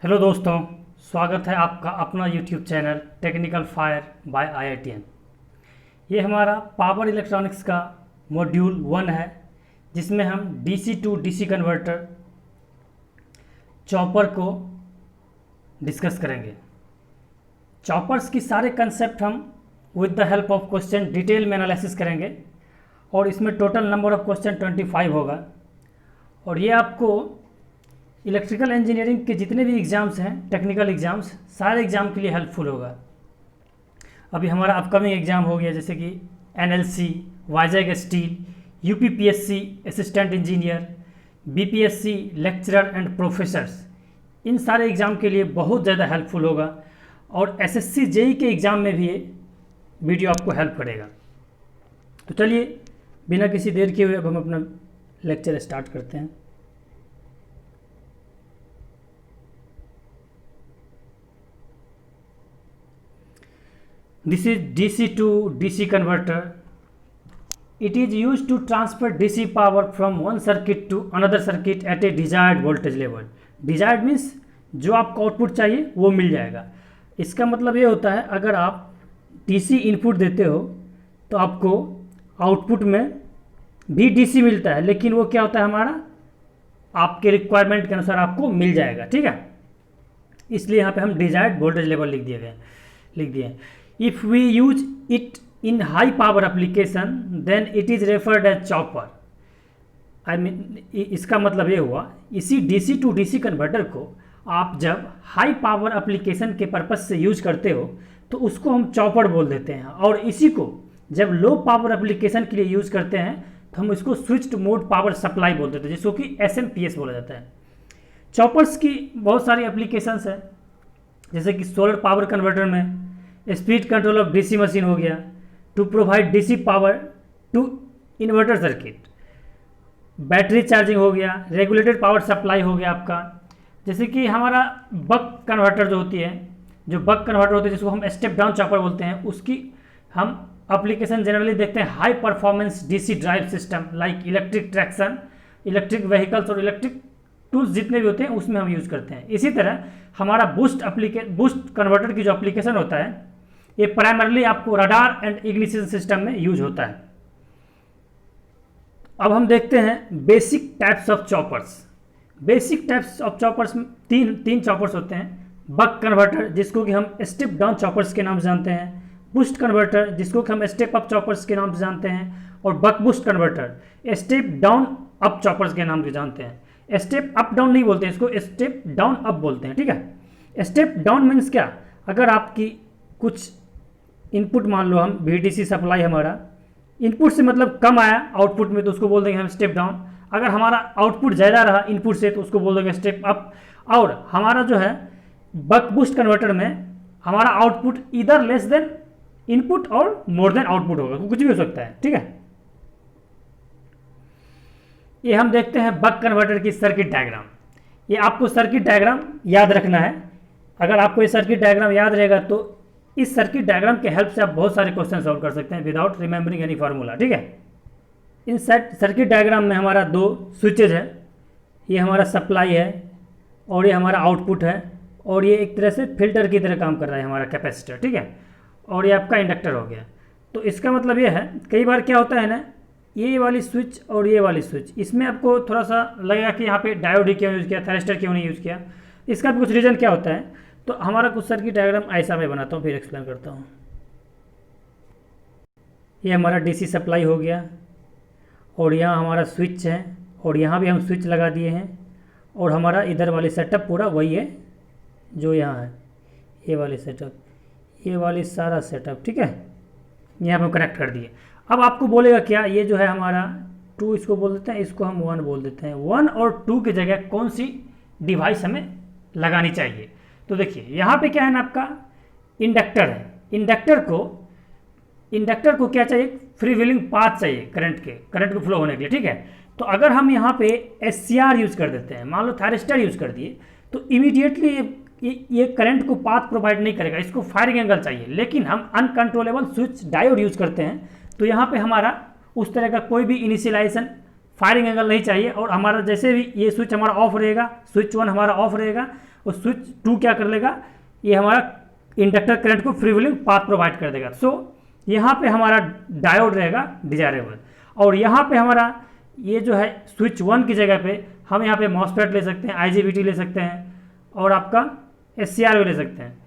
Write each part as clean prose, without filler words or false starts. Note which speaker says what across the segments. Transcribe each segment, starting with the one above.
Speaker 1: Hello दोस्तों, स्वागत है आपका अपना YouTube channel technical fire bye IITN। ये हमारा पावर इलेक्ट्रॉनिक्स का मॉड्यूल 1 है, जिसमें हम DC to DC converter chopper को डिस्कस करेंगे। चॉपर्स की सारे कंसेप्ट हम with the help of question detail में एनालिसिस करेंगे और इसमें टोटल नंबर ऑफ क्वेश्चन 25 होगा। और ये आपको इलेक्ट्रिकल इंजीनियरिंग के जितने भी एग्ज़ाम्स हैं, टेक्निकल एग्ज़ाम्स, सारे एग्ज़ाम के लिए हेल्पफुल होगा। अभी हमारा अपकमिंग एग्ज़ाम हो गया जैसे कि NLC, Vizag steel, UPPSC assistant engineer, BPSC lecturer and professors, इन सारे एग्ज़ाम के लिए बहुत ज़्यादा हेल्पफुल होगा। और SSC JEE के एग्ज़ाम में भी ये वीडियो आपको हेल्प करेगा। तो चलिए बिना किसी देर के हुए अब हम अपना लेक्चर स्टार्ट करते हैं। This is DC to DC converter. It is used to transfer DC power from one circuit to another circuit at a desired voltage level. Desired means जो आपको आउटपुट चाहिए वो मिल जाएगा। इसका मतलब ये होता है, अगर आप DC इनपुट देते हो तो आपको आउटपुट में भी DC मिलता है, लेकिन वो क्या होता है, हमारा आपके रिक्वायरमेंट के अनुसार आपको मिल जाएगा। ठीक है, इसलिए यहाँ पे हम डिजायर्ड वोल्टेज लेवल लिख दिए हैं। If we use it in high power application, then it is referred as chopper. इसका मतलब ये हुआ, इसी DC टू DC कन्वर्टर को आप जब हाई पावर एप्लीकेशन के पर्पज से यूज करते हो तो उसको हम चॉपर बोल देते हैं, और इसी को जब लो पावर एप्लीकेशन के लिए यूज करते हैं तो हम इसको स्विच्ड मोड पावर सप्लाई बोल देते हैं, जिसको कि SMP बोला जाता है। चॉपर्स की बहुत सारी एप्लीकेशंस है, जैसे कि सोलर पावर कन्वर्टर में speed control of DC machine हो गया, to provide DC power to inverter circuit, battery charging हो गया, रेगुलेटेड पावर सप्लाई हो गया आपका। जैसे कि हमारा बक कन्वर्टर जो होती है, जिसको हम स्टेप डाउन चॉपर बोलते हैं, उसकी हम एप्लीकेशन जनरली देखते हैं high performance DC drive system like electric traction, electric vehicles और इलेक्ट्रिक टूल्स जितने भी होते हैं उसमें हम यूज़ करते हैं। इसी तरह हमारा बूस्ट कन्वर्टर की जो एप्लीकेशन होता है, ये प्राइमरली आपको रडार एंड इग्निशन सिस्टम में यूज होता है। अब हम देखते हैं basic types of choppers. Basic types of choppers में तीन चॉपर्स होते हैं। बक कन्वर्टर, जिसको कि हम स्टेप डाउन चॉपर्स के नाम से जानते हैं, बूस्ट कन्वर्टर, जिसको कि हम स्टेप अप चॉपर्स के नाम से जानते हैं, और buck boost converter step down up choppers के नाम से जानते हैं। स्टेप अप डाउन नहीं बोलते हैं, इसको स्टेप डाउन अप बोलते हैं। ठीक है, स्टेप डाउन मीन्स क्या, अगर आपकी कुछ इनपुट, मान लो हम VDC सप्लाई, हमारा इनपुट से मतलब कम आया आउटपुट में तो उसको बोल देंगे हम स्टेप डाउन। अगर हमारा आउटपुट ज़्यादा रहा इनपुट से तो उसको बोल देंगे स्टेप अप। और हमारा जो है बक बूस्ट कन्वर्टर में हमारा आउटपुट इधर लेस देन इनपुट और मोर देन आउटपुट होगा, कुछ भी हो सकता है। ठीक है, ये हम देखते हैं बक कन्वर्टर की सर्किट डायग्राम। ये आपको सर्किट डायग्राम याद रखना है। अगर आपको ये सर्किट डायग्राम याद रहेगा तो इस सर्किट डायग्राम के हेल्प से आप बहुत सारे क्वेश्चन सॉल्व कर सकते हैं विदाउट रिमेंबरिंग एनी फार्मूला। ठीक है, इन सर्किट डायग्राम में हमारा दो स्विचेज है, ये हमारा सप्लाई है और ये हमारा आउटपुट है, और ये एक तरह से फिल्टर की तरह काम कर रहा है हमारा कैपेसिटर। ठीक है, और ये आपका इंडक्टर हो गया। तो इसका मतलब ये है, कई बार क्या होता है ना, ये वाली स्विच और ये वाली स्विच, इसमें आपको थोड़ा सा लगेगा कि यहाँ पे डायोड ही क्यों यूज़ किया, थैरिस्टर क्यों नहीं यूज़ किया। इसका भी कुछ रीज़न क्या होता है, तो हमारा कुछ सर्किट डायग्राम ऐसा मैं बनाता हूँ, फिर एक्सप्लेन करता हूँ। ये हमारा DC सप्लाई हो गया, और यहाँ हमारा स्विच है, और यहाँ भी हम स्विच लगा दिए हैं, और हमारा इधर वाली सेटअप पूरा वही है जो यहाँ है, ये वाली सेटअप, ये वाली सारा सेटअप। ठीक है, यहाँ पे हम कनेक्ट कर दिए। अब आपको बोलेगा क्या, ये जो है हमारा 2 इसको बोल देते हैं, इसको हम 1 बोल देते हैं। 1 और 2 की जगह कौन सी डिवाइस हमें लगानी चाहिए। तो देखिए यहाँ पे क्या है ना, आपका इंडक्टर है। इंडक्टर को क्या चाहिए, फ्री व्हीलिंग पाथ चाहिए करंट को फ्लो होने के लिए। ठीक है, तो अगर हम यहाँ पे SCR यूज़ कर देते हैं, मान लो थायरिस्टर यूज़ कर दिए, तो इमीडिएटली ये करंट को पाथ प्रोवाइड नहीं करेगा, इसको फायरिंग एंगल चाहिए। लेकिन हम अनकंट्रोलेबल स्विच डायोड यूज़ करते हैं, तो यहाँ पे हमारा उस तरह का कोई भी इनिशियलाइजेशन फायरिंग एंगल नहीं चाहिए, और हमारा जैसे भी ये स्विच हमारा ऑफ रहेगा, स्विच 1 हमारा ऑफ रहेगा, और स्विच 2 क्या कर लेगा, ये हमारा इंडक्टर करंट को फ्री व्हीलिंग पाथ प्रोवाइड कर देगा। सो यहाँ पे हमारा डायोड रहेगा डिजायरेबल, और यहाँ पे हमारा ये जो है स्विच 1 की जगह पे हम यहाँ पे मॉसफेट ले सकते हैं, IGBT ले सकते हैं, और आपका SCR भी ले सकते हैं।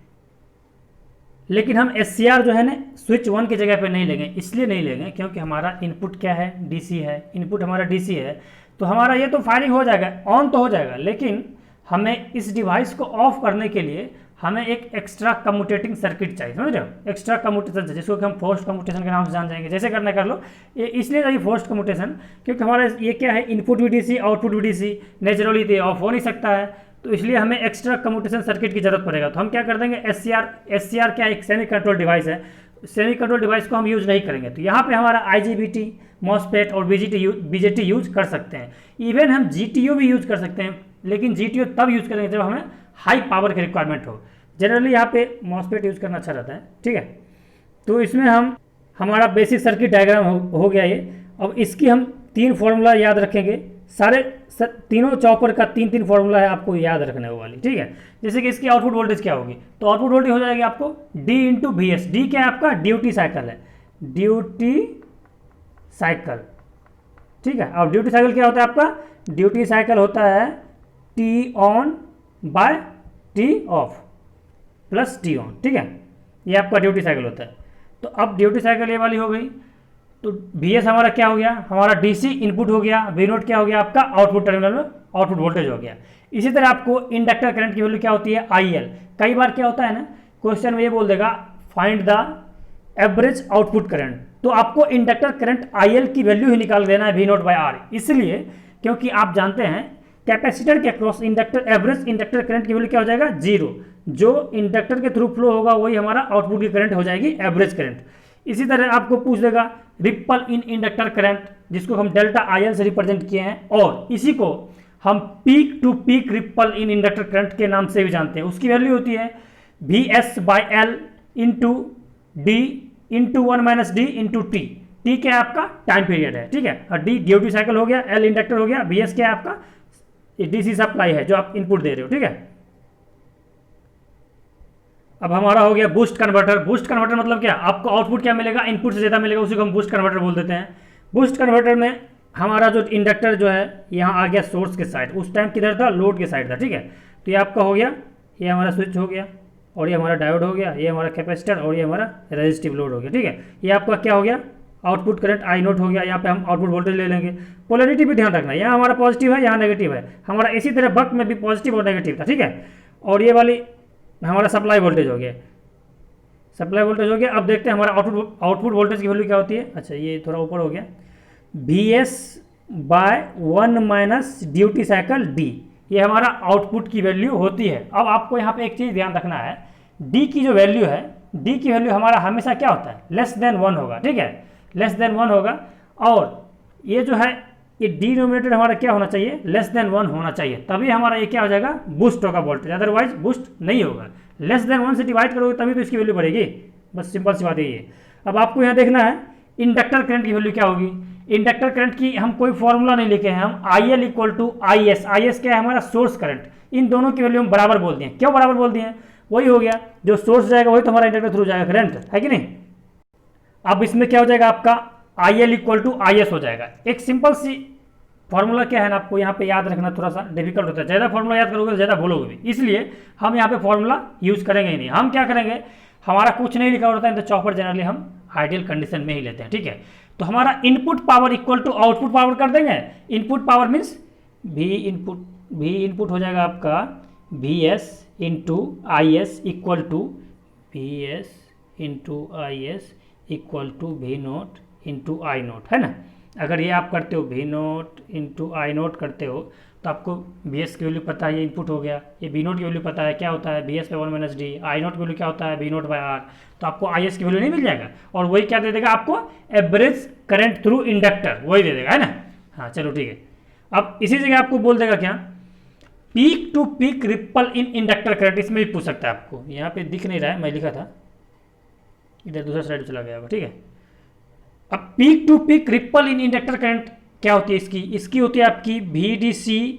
Speaker 1: लेकिन हम SCR जो है ना स्विच 1 की जगह पे नहीं लेंगे, इसलिए नहीं लेंगे क्योंकि हमारा इनपुट क्या है, DC है, इनपुट हमारा DC है, तो हमारा ये तो फायरिंग हो जाएगा, ऑन तो हो जाएगा, लेकिन हमें इस डिवाइस को ऑफ करने के लिए हमें एक एक्स्ट्रा कम्यूटेटिंग सर्किट चाहिए, समझ रहे हो, एक्स्ट्रा कम्यूटेशन चाहिए, जिसको कि हम फोर्स्ड कम्यूटेशन के नाम से जान जाएंगे, जैसे करना कर लो। ये इसलिए चाहिए फोर्स्ड कम्यूटेशन क्योंकि हमारा ये क्या है, इनपुट भी DC आउटपुट भी DC, नेचुरली तो ऑफ हो नहीं सकता है, तो इसलिए हमें एक्स्ट्रा कम्यूटेशन सर्किट की जरूरत पड़ेगा। तो हम क्या कर देंगे, SCR क्या एक सेमी कंट्रोल डिवाइस है, सेमी कंट्रोल डिवाइस को हम यूज नहीं करेंगे, तो यहाँ पे हमारा IGBT, मॉसफेट और BJT यूज कर सकते हैं। इवन हम GTO भी यूज कर सकते हैं, लेकिन GTO तब यूज करेंगे जब हमें हाई पावर की रिक्वायरमेंट हो। जनरली यहाँ पे मॉसफेट यूज करना अच्छा रहता है, ठीक है। तो इसमें हमारा बेसिक सर्किट डायग्राम हो गया ये। अब इसकी हम 3 फॉर्मूला याद रखेंगे, तीनों चॉपर का 3 फॉर्मूला है आपको याद रखने वाली, ठीक है। जैसे कि इसकी आउटपुट वोल्टेज क्या होगी, तो आउटपुट वोल्टेज हो जाएगी आपको D × VS। डी क्या है आपका, ड्यूटी साइकिल है, ड्यूटी साइकिल, ठीक है। और ड्यूटी साइकिल क्या होता है आपका, ड्यूटी साइकिल होता है T on by T off plus T on, ठीक है, ये आपका ड्यूटी साइकिल होता है। तो अब ड्यूटी साइकिल ये वाली हो गई, तो VS हमारा क्या हो गया, हमारा DC इनपुट हो गया, V0 क्या हो गया आपका आउटपुट टर्मिनल में आउटपुट वोल्टेज हो गया। इसी तरह आपको इंडक्टर करंट की वैल्यू क्या होती है, IL। कई बार क्या होता है ना, क्वेश्चन में ये बोल देगा find the average output current, तो आपको इंडक्टर करंट IL की वैल्यू ही निकाल देना है V0/R, इसलिए क्योंकि आप जानते हैं कैपेसिटर के अक्रॉस एवरेज इंडक्टर करंट की वैल्यू क्या हो जाएगा, 0। जो इंडक्टर के थ्रू फ्लो होगा वही हमारा आउटपुट की करंट हो जाएगी, एवरेज करंट। इसी तरह आपको पूछ देगा रिपल इन इंडक्टर करंट, जिसको हम डेल्टा IL से रिप्रेजेंट किए हैं, और इसी को हम peak to peak ripple in inductor current के नाम से भी जानते हैं। उसकी वैल्यू होती है VS/L into D into 1 - D into T। T क्या है आपका टाइम पीरियड है, ठीक है, और D ड्यूटी साइकिल हो गया, L इंडक्टर हो गया, VS क्या है आपका DC सप्लाई है जो आप इनपुट दे रहे हो, ठीक है। अब हमारा हो गया बूस्ट कन्वर्टर। बूस्ट कन्वर्टर मतलब क्या, आपको आउटपुट क्या मिलेगा, इनपुट से ज़्यादा मिलेगा, उसी को हम बूस्ट कन्वर्टर बोल देते हैं। बूस्ट कन्वर्टर में हमारा जो इंडक्टर जो है यहाँ आ गया सोर्स के साइड, उस टाइम किधर था, लोड के साइड था, ठीक है। तो ये आपका हो गया, ये हमारा स्विच हो गया, और ये हमारा डायोड हो गया, ये हमारा कैपेसिटर, और ये हमारा रेजिस्टिव लोड हो गया, ठीक है। ये आपका क्या हो गया, आउटपुट करंट I0 हो गया। यहाँ पे हम आउटपुट वोल्टेज ले लेंगे, पोलैरिटी भी ध्यान रखना, यहाँ हमारा पॉजिटिव है, यहाँ नेगेटिव है, हमारा इसी तरह बक में भी पॉजिटिव और नेगेटिव था, ठीक है। और ये वाली हमारा सप्लाई वोल्टेज हो गया, सप्लाई वोल्टेज हो गया। अब देखते हैं हमारा आउटपुट वोल्टेज की वैल्यू क्या होती है। अच्छा ये थोड़ा ऊपर हो गया, VS/1 - ड्यूटी साइकिल D, ये हमारा आउटपुट की वैल्यू होती है। अब आपको यहाँ पे एक चीज़ ध्यान रखना है, D की जो वैल्यू है, D की वैल्यू हमारा हमेशा क्या होता है, <1 होगा, ठीक है, <1 होगा। और ये जो है ये डिनोमिनेटर हमारा क्या होना चाहिए, <1 होना चाहिए, तभी हमारा ये क्या हो जाएगा, बूस्ट होगा वोल्टेज, अदरवाइज बूस्ट नहीं होगा। <1 से डिवाइड करोगे तभी तो इसकी वैल्यू बढ़ेगी, बस सिंपल सी बात यही है। अब आपको यहाँ देखना है इंडक्टर करंट की वैल्यू क्या होगी। इंडक्टर करंट की हम कोई फॉर्मूला नहीं लिखे हैं, हम IL = IS। IS क्या है, हमारा सोर्स करंट। इन दोनों की वैल्यू हम बराबर बोल दिए। क्यों बराबर बोल दिए, वही हो गया, जो सोर्स जाएगा वही तो हमारा इंडक्टर थ्रू जाएगा करंट, है कि नहीं। अब इसमें क्या हो जाएगा आपका IL = IS हो जाएगा। एक सिंपल सी फॉर्मूला क्या है ना, आपको यहाँ पे याद रखना थोड़ा सा डिफिकल्ट होता है, ज़्यादा फॉर्मूला याद करोगे तो ज़्यादा भूलोगे भी, इसलिए हम यहाँ पे फॉर्मूला यूज़ करेंगे ही नहीं। हम क्या करेंगे, हमारा कुछ नहीं लिखा होता है तो चॉपर जनरली हम आइडियल कंडीशन में ही लेते हैं, ठीक है। तो हमारा इनपुट पावर = आउटपुट पावर कर देंगे। Input power means V input हो जाएगा आपका VS × IS = VS × IS = V0 × I0, है ना। अगर ये आप करते हो V0 × I0 करते हो तो आपको VS की वैल्यू पता है, ये इनपुट हो गया, ये V0 की वैल्यू पता है क्या होता है, VS/1 - D। I0 की वैल्यू क्या होता है, V0/R। तो आपको IS की वैल्यू नहीं मिल जाएगा, और वही क्या दे देगा आपको, एवरेज करंट थ्रू इंडक्टर, वही दे देगा, है ना। हाँ चलो ठीक है। अब इसी जगह आपको बोल देगा क्या, peak to peak ripple in inductor current, इसमें भी पूछ सकता है आपको। यहाँ पे दिख नहीं रहा है, मैं लिखा था, इधर दूसरा साइड चला गया होगा, ठीक है। अब peak to peak ripple in inductor current क्या होती है, इसकी होती है आपकी VDC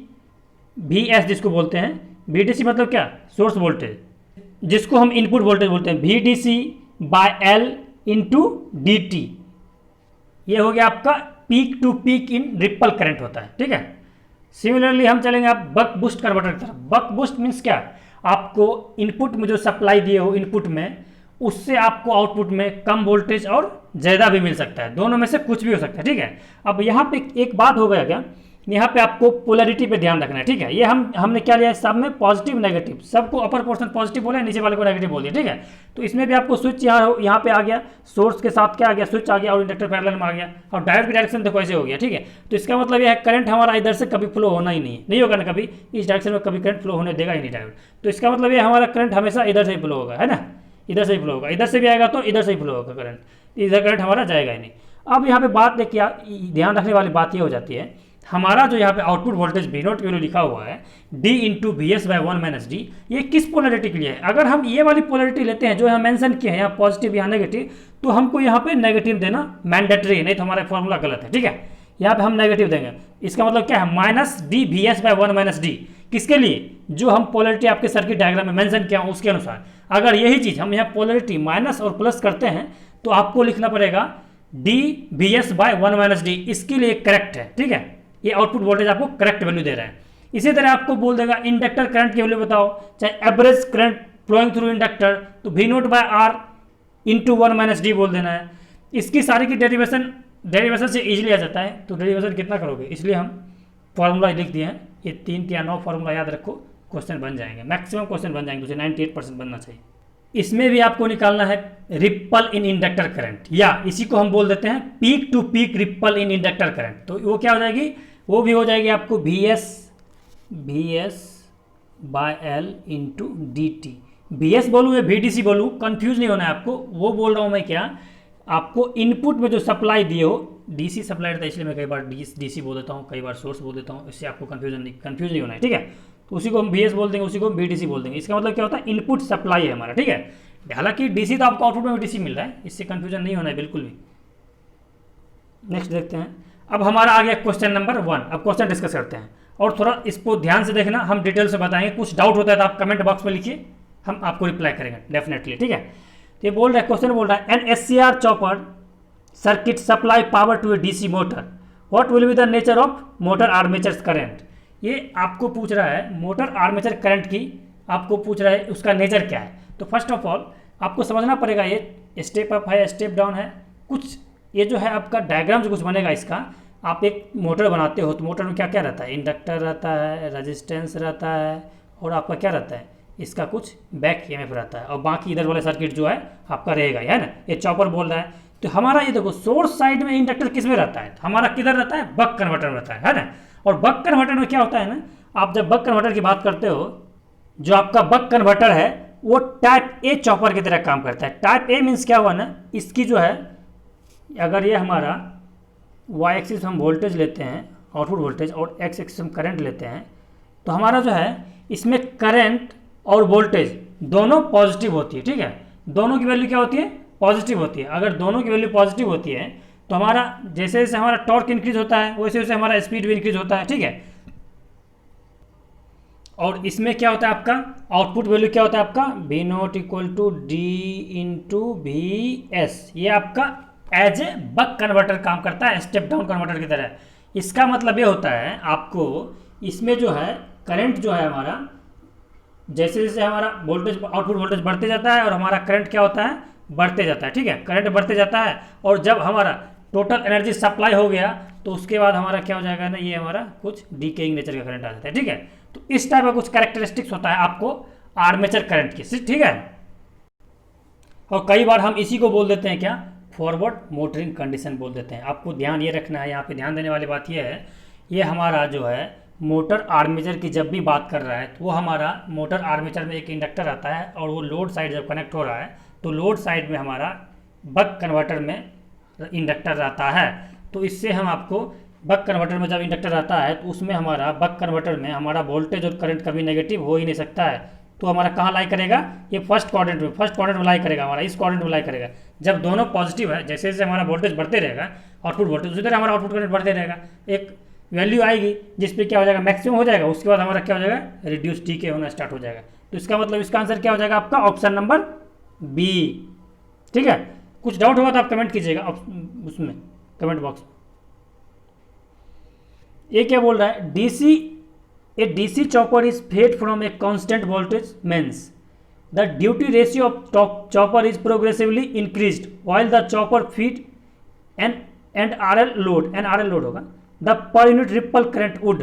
Speaker 1: VS, जिसको बोलते हैं VDC मतलब क्या, सोर्स वोल्टेज, जिसको हम इनपुट वोल्टेज बोलते हैं, VDC by L into DT, ये हो गया आपका peak to peak in ripple current होता है, ठीक है। सिमिलरली हम चलेंगे आप बक बूस्ट कन्वर्टर की तरफ। बक बूस्ट मीन्स क्या, आपको इनपुट में जो सप्लाई दिए हो इनपुट में, उससे आपको आउटपुट में कम वोल्टेज और ज़्यादा भी मिल सकता है, दोनों में से कुछ भी हो सकता है, ठीक है। अब यहाँ पे एक बात हो गया क्या, यहाँ पे आपको पोलैरिटी पे ध्यान रखना है, ठीक है। ये हमने क्या लिया, सब में पॉजिटिव नेगेटिव, सबको अपर पोर्शन पॉजिटिव बोले, नीचे वाले को नेगेटिव बोल दिया, ठीक है। तो इसमें भी आपको स्विच यहाँ पे आ गया, सोर्स के साथ क्या आ गया, स्विच आ गया और इंडक्टर पैरेलल में आ गया, और डायोड की डायरेक्शन देखो ऐसे हो गया, ठीक है। तो इसका मतलब यह है करंट हमारा इधर से कभी फ्लो होना ही नहीं होगा ना, कभी इस डायरेक्शन में कभी करंट फ्लो होने देगा ही नहीं डायोड। तो इसका मतलब ये हमारा करंट हमेशा इधर से ही फ्लो होगा, है ना, इधर से ही फ्लो होगा, इधर से भी आएगा तो इधर से ही फ्लो होगा करंट, इधर करंट हमारा जाएगा ही नहीं। अब यहाँ पे बात देखिए, ध्यान रखने वाली बात ये हो जाती है, हमारा जो यहाँ पे आउटपुट वोल्टेज V0 की वैल्यू लिखा हुआ है D into VS by 1 minus D, ये किस पोलैरिटी के लिए है। अगर हम ये वाली पोलैरिटी लेते हैं जो यहाँ मेंशन किए हैं, यहाँ पॉजिटिव यहाँ नेगेटिव, तो हमको यहाँ पे नेगेटिव देना मैंडेटरी है, नहीं तो हमारा फॉर्मूला गलत है, ठीक है। यहाँ पे हम नेगेटिव देंगे, इसका मतलब क्या है, minus D VS by 1 minus D, किसके लिए, जो हम पोलैरिटी आपके सर्किट डायग्राम में मेंशन किया हूँ उसके अनुसार। अगर यही चीज़ हम यहाँ पोलैरिटी माइनस और प्लस करते हैं तो आपको लिखना पड़ेगा D VS by 1 minus D, इसके लिए करेक्ट है, ठीक है। ये आउटपुट वोल्टेज आपको करेक्ट वैल्यू दे रहा है। इसी तरह आपको बोल देगा इंडक्टर करंट की वैल्यू बताओ, चाहे average current flowing through inductor, तो V0 by R into 1 minus D बोल देना है। इसकी सारी की डेरिवेशन से इजीली आ जाता है, तो डेरिवेशन कितना करोगे, इसलिए हम फॉर्मूला लिख दिए हैं, ये 3 या 9 फॉर्मूला याद रखो, क्वेश्चन बन जाएंगे, मैक्सिमम क्वेश्चन बन जाएंगे, तो 98% बनना चाहिए। इसमें भी आपको निकालना है रिपल इन इंडक्टर करंट, या इसी को हम बोल देते हैं peak to peak ripple in inductor current. तो वो क्या हो जाएगी, वो भी हो जाएगी आपको VS by L into DT। VS बोलूँ या VDC बोलूँ, कंफ्यूज नहीं होना है आपको, वो बोल रहा हूँ मैं क्या, आपको इनपुट में जो सप्लाई दिए हो, DC सप्लाई रहता है, इसलिए मैं कई बार DC बोल देता हूँ, कई बार सोर्स बोल देता हूँ, इससे आपको कंफ्यूज नहीं होना है, ठीक है। तो उसी को हम VS बोल देंगे, उसी को हम VDC बोल देंगे। इसका मतलब क्या होता है, इनपुट सप्लाई है हमारा, ठीक है। हालांकि DC तो आपको आउटपुट में DC मिल रहा है, इससे कंफ्यूजन नहीं होना है बिल्कुल भी। नेक्स्ट देखते हैं, अब हमारा आ गया क्वेश्चन नंबर 1। अब क्वेश्चन डिस्कस करते हैं, और थोड़ा इसको ध्यान से देखना, हम डिटेल से बताएंगे, कुछ डाउट होता है तो आप कमेंट बॉक्स में लिखिए, हम आपको रिप्लाई करेंगे डेफिनेटली, ठीक है। तो ये बोल रहा है, क्वेश्चन बोल रहा है, an SCR chopper circuit supply power to a DC motor, what will be the nature of motor armature current. ये आपको पूछ रहा है मोटर आर्मेचर करंट की, आपको पूछ रहा है उसका नेचर क्या है। तो फर्स्ट ऑफ ऑल आपको समझना पड़ेगा, ये स्टेप अप है, स्टेप डाउन है, कुछ ये जो है आपका डायग्राम जो कुछ बनेगा इसका, आप एक मोटर बनाते हो तो मोटर में क्या क्या रहता है, इंडक्टर रहता है, रेजिस्टेंस रहता है, और आपका क्या रहता है, इसका कुछ बैक EMF रहता है, और बाकी इधर वाले सर्किट जो है आपका रहेगा, है ना। ये चॉपर बोल रहा है, तो हमारा ये देखो सोर्स साइड में इंडक्टर किस में रहता है, तो हमारा किधर रहता है, बक कन्वर्टर में रहता है ना। और बक कन्वर्टर में क्या होता है ना, आप जब बक कन्वर्टर की बात करते हो, जो आपका बक कन्वर्टर है वो टाइप ए चॉपर की तरह काम करता है। टाइप ए मीन्स क्या हुआ ना, इसकी जो है, अगर ये हमारा y एक्सिस हम वोल्टेज लेते हैं आउटपुट वोल्टेज, और x एक्सिस हम करंट लेते हैं, तो हमारा जो है इसमें करंट और वोल्टेज दोनों पॉजिटिव होती है, ठीक है। दोनों की वैल्यू क्या होती है, पॉजिटिव होती है। अगर दोनों की वैल्यू पॉजिटिव होती है तो हमारा जैसे जैसे हमारा टॉर्क इंक्रीज होता है वैसे वैसे हमारा स्पीड भी इंक्रीज होता है, ठीक है। और इसमें क्या होता है आपका आउटपुट वैल्यू क्या होता है आपका, V0 equal to D into VS। ये आपका एज ए बक कन्वर्टर काम करता है, स्टेप डाउन कन्वर्टर की तरह। इसका मतलब ये होता है आपको इसमें जो है करंट जो है हमारा, जैसे जैसे हमारा वोल्टेज आउटपुट वोल्टेज बढ़ते जाता है और हमारा करंट क्या होता है, बढ़ते जाता है, ठीक है। करंट बढ़ते जाता है, और जब हमारा टोटल एनर्जी सप्लाई हो गया तो उसके बाद हमारा क्या हो जाएगा ना, ये हमारा कुछ डीकेइंग नेचर का करंट आ जाता है, ठीक है। तो इस टाइप का कुछ कैरेक्टरिस्टिक्स होता है आपको आर्मेचर करंट की, ठीक है। और कई बार हम इसी को बोल देते हैं क्या, फॉरवर्ड मोटरिंग कंडीशन बोल देते हैं। आपको ध्यान ये रखना है, यहाँ पे ध्यान देने वाली बात ये है, ये हमारा जो है मोटर आर्मेचर की जब भी बात कर रहा है तो वो हमारा मोटर आर्मेचर में एक इंडक्टर आता है, और वो लोड साइड जब कनेक्ट हो रहा है तो लोड साइड में हमारा बक कन्वर्टर में इंडक्टर रहता है। तो इससे हम आपको बक कन्वर्टर में जब इंडक्टर रहता है तो उसमें हमारा बक कन्वर्टर में हमारा वोल्टेज और करंट कभी नेगेटिव हो ही नहीं सकता है। तो हमारा कहाँ लाई करेगा, ये फर्स्ट क्वाड्रेंट में लाई करेगा, हमारा इस क्वाड्रेंट में लाई करेगा। जब दोनों पॉजिटिव है, जैसे जैसे हमारा वोल्टेज बढ़ते रहेगा आउटपुट वोल्टेज, उसी तरह हमारा आउटपुट करंट बढ़ते रहेगा। एक वैल्यू आएगी जिस पे क्या हो जाएगा, मैक्सिमम हो जाएगा, उसके बाद हमारा क्या हो जाएगा, रिड्यूस डी के होना स्टार्ट हो जाएगा। तो इसका मतलब इसका आंसर क्या हो जाएगा आपका, ऑप्शन नंबर बी। ठीक है, कुछ डाउट होगा तो आप कमेंट कीजिएगा उसमें कमेंट बॉक्स में। ये क्या बोल रहा है, DC a DC chopper is fed from a constant voltage means the duty ratio of chopper is progressively increased while the chopper feed and RL load होगा the per unit ripple current would.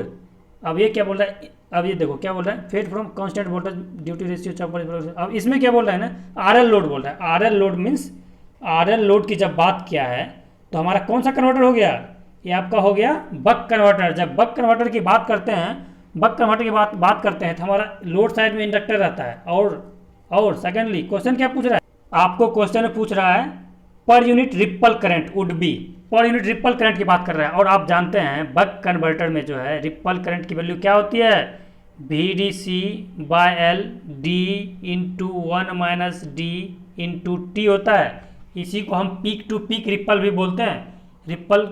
Speaker 1: अब ये क्या बोल रहा है, अब ये देखो क्या बोल रहा है, fed from constant voltage duty ratio chopper. अब इसमें क्या बोल रहा है ना, आरएल लोड बोल रहा है। RL load means RL load की जब बात किया है तो हमारा कौन सा कन्वर्टर हो गया, ये आपका हो गया बक कन्वर्टर। जब बक कन्वर्टर की बात करते हैं, बक कन्वर्टर की बात करते हैं तो हमारा लोड साइड में इंडक्टर रहता है। और सेकेंडली क्वेश्चन क्या पूछ रहा है, आपको क्वेश्चन में पूछ रहा है पर unit ripple current would be, पर यूनिट रिपल करंट की बात कर रहा है। और आप जानते हैं बक कन्वर्टर में जो है रिपल करंट की वैल्यू क्या होती है, V D C by L D into 1 minus D into T होता है। इसी को हम पीक टू पीक रिपल भी बोलते हैं। रिपल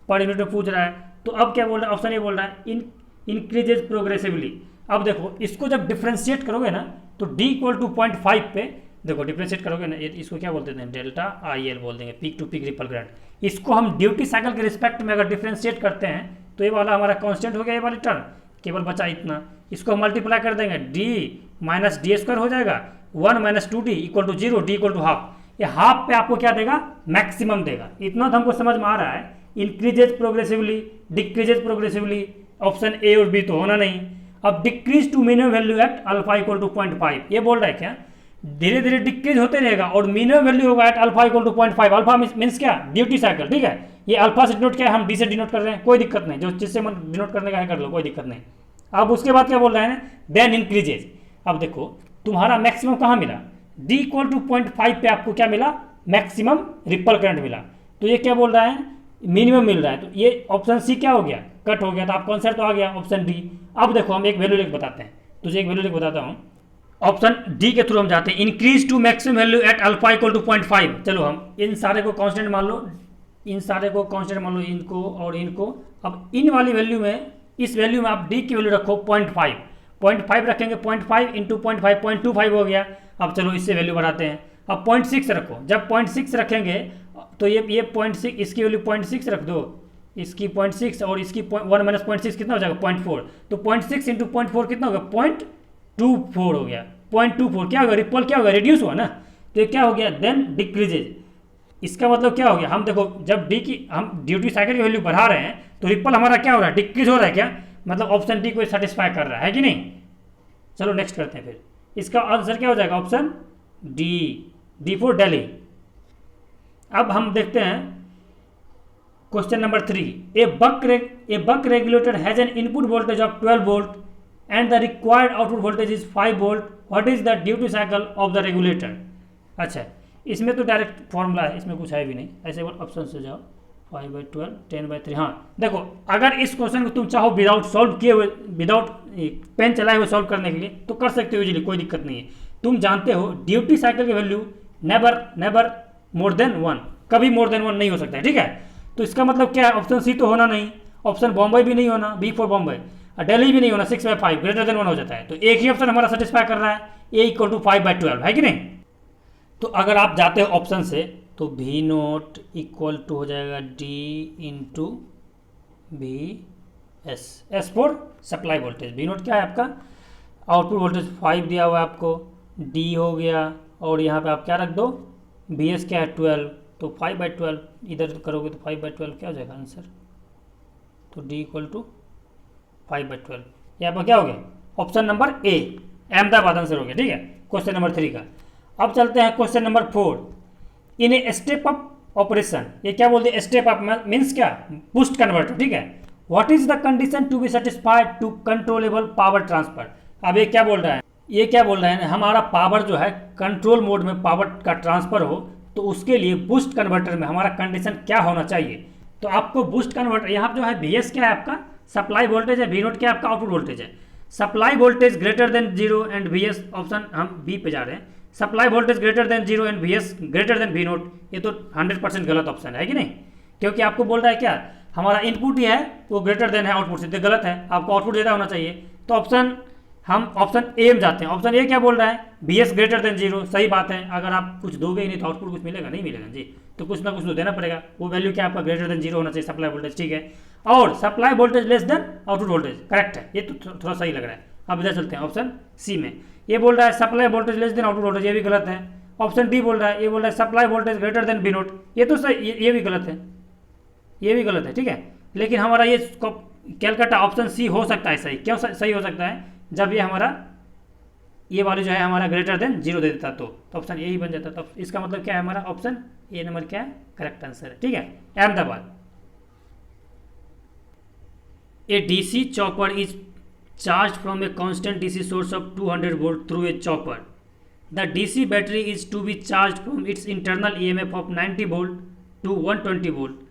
Speaker 1: पर यूनिट में पूछ रहा है, तो अब क्या बोल रहा है, ऑप्शन ये बोल रहा है इंक्रीजेज प्रोग्रेसिवली। अब देखो इसको जब डिफ्रेंशिएट करोगे ना तो d इक्वल टू 0.5 पे देखो डिफ्रेंशिएट करोगे ना, इसको क्या बोलते हैं, डेल्टा आई एल बोल देंगे, peak to peak ripple current. इसको हम ड्यूटी साइकिल के रिस्पेक्ट में अगर डिफ्रेंशिएट करते हैं तो ये वाला हमारा कांस्टेंट हो गया, ये वाली टर्म केवल बचा इतना। इसको हम मल्टीप्लाई कर देंगे, d माइनस डी स्क्वायर हो जाएगा, 1 minus 2d equal to 0, d equal to half. ये हाफ पे आपको क्या देगा, मैक्सिमम देगा। इतना तो हमको समझ में आ रहा है। Increases progressively, decreases progressively, option A और बी तो होना नहीं। अब decrease to minimum value at alpha equal to 0.5, ये बोल रहा है क्या, धीरे धीरे डिक्रीज होते रहेगा और मिनिमम वैल्यू होगा at alpha equal to 0.5। Alpha means क्या, ड्यूटी साइकिल। ठीक है, ये अल्फा से डिनोट क्या है, हम डी से डिनोट कर रहे हैं, कोई दिक्कत नहीं, जो जिससे मन डिनोट करने का है कर लो, कोई दिक्कत नहीं। अब उसके बाद क्या बोल रहे हैं, देन इंक्रीजेज। अब देखो तुम्हारा मैक्सिमम कहाँ मिला, डी इक्वल टू 0.5 पे आपको क्या मिला, मैक्सिमम रिपल करंट मिला। तो ये क्या बोल रहा है, मिनिमम मिल रहा है। तो ये ऑप्शन सी क्या हो गया, कट हो गया। तो आपका आंसर तो आ गया ऑप्शन डी। अब देखो हम एक वैल्यू लिख बताते हैं, तुझे एक वैल्यू लिख बताता हूँ। ऑप्शन डी के थ्रू हम जाते हैं, increase to maximum value at alpha equal to 0.5। चलो हम इन सारे को कांस्टेंट मान लो, इन सारे को कांस्टेंट मान लो, इनको और इनको। अब इन वाली वैल्यू में, इस वैल्यू में आप डी की वैल्यू रखो 0.5 रखेंगे, 0.5 इंटू 0.5 0.25 हो गया। अब चलो इससे वैल्यू बढ़ाते हैं, अब 0.6 रखो। जब 0.6 रखेंगे तो ये 0.6, इसकी वैल्यू 0.6 रख दो, इसकी 0.6 और इसकी 1 माइनस 0.6 कितना हो जाएगा, 0.4। तो 0.6 इंटू 0.4 कितना होगा, 0.24 हो गया। 0.24 क्या होगा, रिपल क्या होगा, रिड्यूस हुआ ना। तो ये क्या हो गया, देन डिक्रीजेज। इसका मतलब क्या हो गया, हम देखो जब डी की हम ड्यूटी साइकिल की वैल्यू बढ़ा रहे हैं तो रिपल हमारा क्या हो रहा है, डिक्रीज हो रहा है क्या, मतलब ऑप्शन डी को सेटिस्फाई कर रहा है कि नहीं। चलो नेक्स्ट करते हैं फिर, इसका आंसर क्या हो जाएगा, ऑप्शन डी फॉर दिल्ली। अब हम देखते हैं question number 3। A buck regulator has an input voltage of 12 volt and the required output voltage is 5 volt. What is the duty cycle of the regulator? अच्छा, इसमें तो डायरेक्ट फॉर्मूला है, इसमें कुछ है भी नहीं, ऐसे ऑप्शन से जाओ, 5/12 10/3। हाँ देखो, अगर इस क्वेश्चन को तुम चाहो विदाउट सॉल्व किए हुए, विदाउट पेन चलाए हुए सॉल्व करने के लिए तो कर सकते हो इजीली, कोई दिक्कत नहीं है। तुम जानते हो ड्यूटी साइकिल की वैल्यू नेवर मोर देन 1, कभी मोर देन 1 नहीं हो सकता है। ठीक है, तो इसका मतलब क्या है, ऑप्शन सी तो होना नहीं, ऑप्शन बॉम्बे भी नहीं होना, बी फॉर बॉम्बे, दिल्ली भी नहीं होना, 6/5 ग्रेटर देन 1 हो जाता है। तो एक ही ऑप्शन हमारा सेटिस्फाई कर रहा है, ए इक्वल टू 5/12 है कि नहीं। तो अगर आप जाते हो ऑप्शन से तो वी नोट इक्वल टू हो जाएगा D into V S for supply voltage. V naught क्या है आपका, आउटपुट वोल्टेज 5 दिया हुआ है आपको, डी हो गया और यहाँ पे आप क्या रख दो, वी एस क्या है 12, तो 5/12 इधर करोगे तो 5/12 क्या हो जाएगा आंसर, तो डी इक्वल टू 5/12। यहाँ पर क्या हो गया, option number A Ahmedabad answer हो गया। ठीक है, क्वेश्चन नंबर 3 का। अब चलते हैं question number 4। In a step up operation, ये क्या बोलते हैं, स्टेप अप मीन्स क्या, बूस्ट कन्वर्टर। ठीक है, what is the condition to be satisfied to controllable power transfer. अब ये क्या बोल रहा है, ये क्या बोल रहा है, हमारा पावर जो है कंट्रोल मोड में पावर का ट्रांसफर हो तो उसके लिए बूस्ट कन्वर्टर में हमारा कंडीशन क्या होना चाहिए। तो आपको बूस्ट कन्वर्टर, यहाँ जो है वी एस क्या है आपका सप्लाई वोल्टेज है, वी नोट क्या है आपका आउटपुट वोल्टेज है। Supply voltage greater than 0 and V S, option हम बी पे जा रहे हैं, supply voltage greater than 0 and V S greater than V naught. ये तो 100% गलत ऑप्शन है कि नहीं, क्योंकि आपको बोल रहा है क्या, हमारा इनपुट ही है वो ग्रेटर देन है आउटपुट से, तो गलत है, आपको आउटपुट ज़्यादा होना चाहिए। तो हम ऑप्शन ए में जाते हैं। ऑप्शन ए क्या बोल रहा है, B S greater than zero, सही बात है। अगर आप कुछ दोगे ही नहीं तो आउटपुट कुछ मिलेगा नहीं, मिलेगा जी, तो कुछ ना कुछ तो देना पड़ेगा। वो वैल्यू क्या आपका ग्रेटर देन जीरो होना चाहिए सप्लाई वोल्टेज, ठीक है। और supply voltage less than output voltage, correct है, ये तो थोड़ा सही लग रहा है। अब इधर चलते हैं ऑप्शन सी में। ये बोल रहा है supply voltage less than output voltage, ये भी गलत है। ऑप्शन डी बोल रहा है, ये बोल रहा है supply voltage greater than B naught, ये तो सही, ये भी गलत है, ये भी गलत है, ठीक है। लेकिन हमारा ये कैलकाटा ऑप्शन सी हो सकता है सही। क्यों सही हो सकता है, जब ये हमारा ये वाली जो है हमारा ग्रेटर देन जीरो दे देता तो ऑप्शन ए ही बन जाता। तो इसका मतलब क्या है, हमारा ऑप्शन ए नंबर क्या है, करेक्ट आंसर है, ठीक है। Ahmedabad, a DC chopper is charge from a constant DC source of 200 volt through a chopper. The DC battery is to be charge from its internal EMF of 90 volt to 120 volt.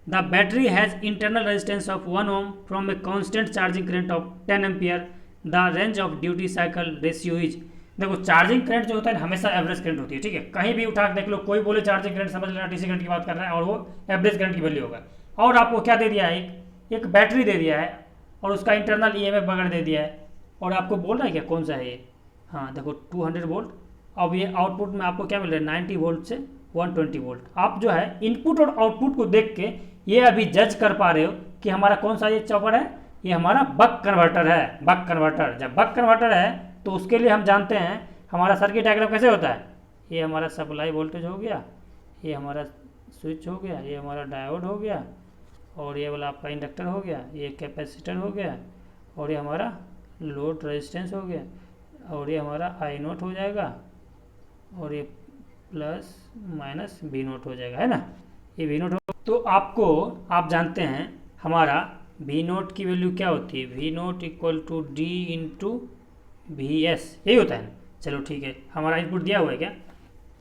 Speaker 1: The battery has internal resistance of 1 ohm from a constant charging current of 10 ampere. The range of duty cycle ratio is, देखो charging current जो होता है हमेशा average current होती है, ठीक है। कहीं भी उठा के देख लो, कोई बोले चार्जिंग करंट, समझ लेना डीसी करंट की बात कर रहा है और वो एवरेज करंट की वैल्यू होगा। और आपको क्या दे दिया है, एक बैटरी दे दिया है और उसका इंटरनल ईएमएफ वगैरह दे दिया है, और आपको बोल रहा है क्या कौन सा है ये, हाँ देखो 200 वोल्ट। अब ये आउटपुट में आपको क्या मिल रहा है, 90 वोल्ट से 120 वोल्ट। आप जो है इनपुट और आउटपुट को देख के ये अभी जज कर पा रहे हो कि हमारा कौन सा ये चॉपर है, ये हमारा बक कन्वर्टर है। बक कन्वर्टर, जब बक कन्वर्टर है तो उसके लिए हम जानते हैं हमारा सर्किट डायग्राम कैसे होता है। ये हमारा सप्लाई वोल्टेज हो गया, ये हमारा स्विच हो गया, ये हमारा डायोड हो गया, और ये वाला आपका इंडक्टर हो गया, ये कैपेसिटर हो गया, और ये हमारा लोड रेजिस्टेंस हो गया, और ये हमारा आई नोट हो जाएगा, और ये प्लस माइनस वी नोट हो जाएगा, है ना, ये वी नोट हो। तो आपको आप जानते हैं हमारा वी नोट की वैल्यू क्या होती है, V naught equal to D into V S, यही होता है ना। चलो ठीक है, हमारा इनपुट दिया हुआ है क्या,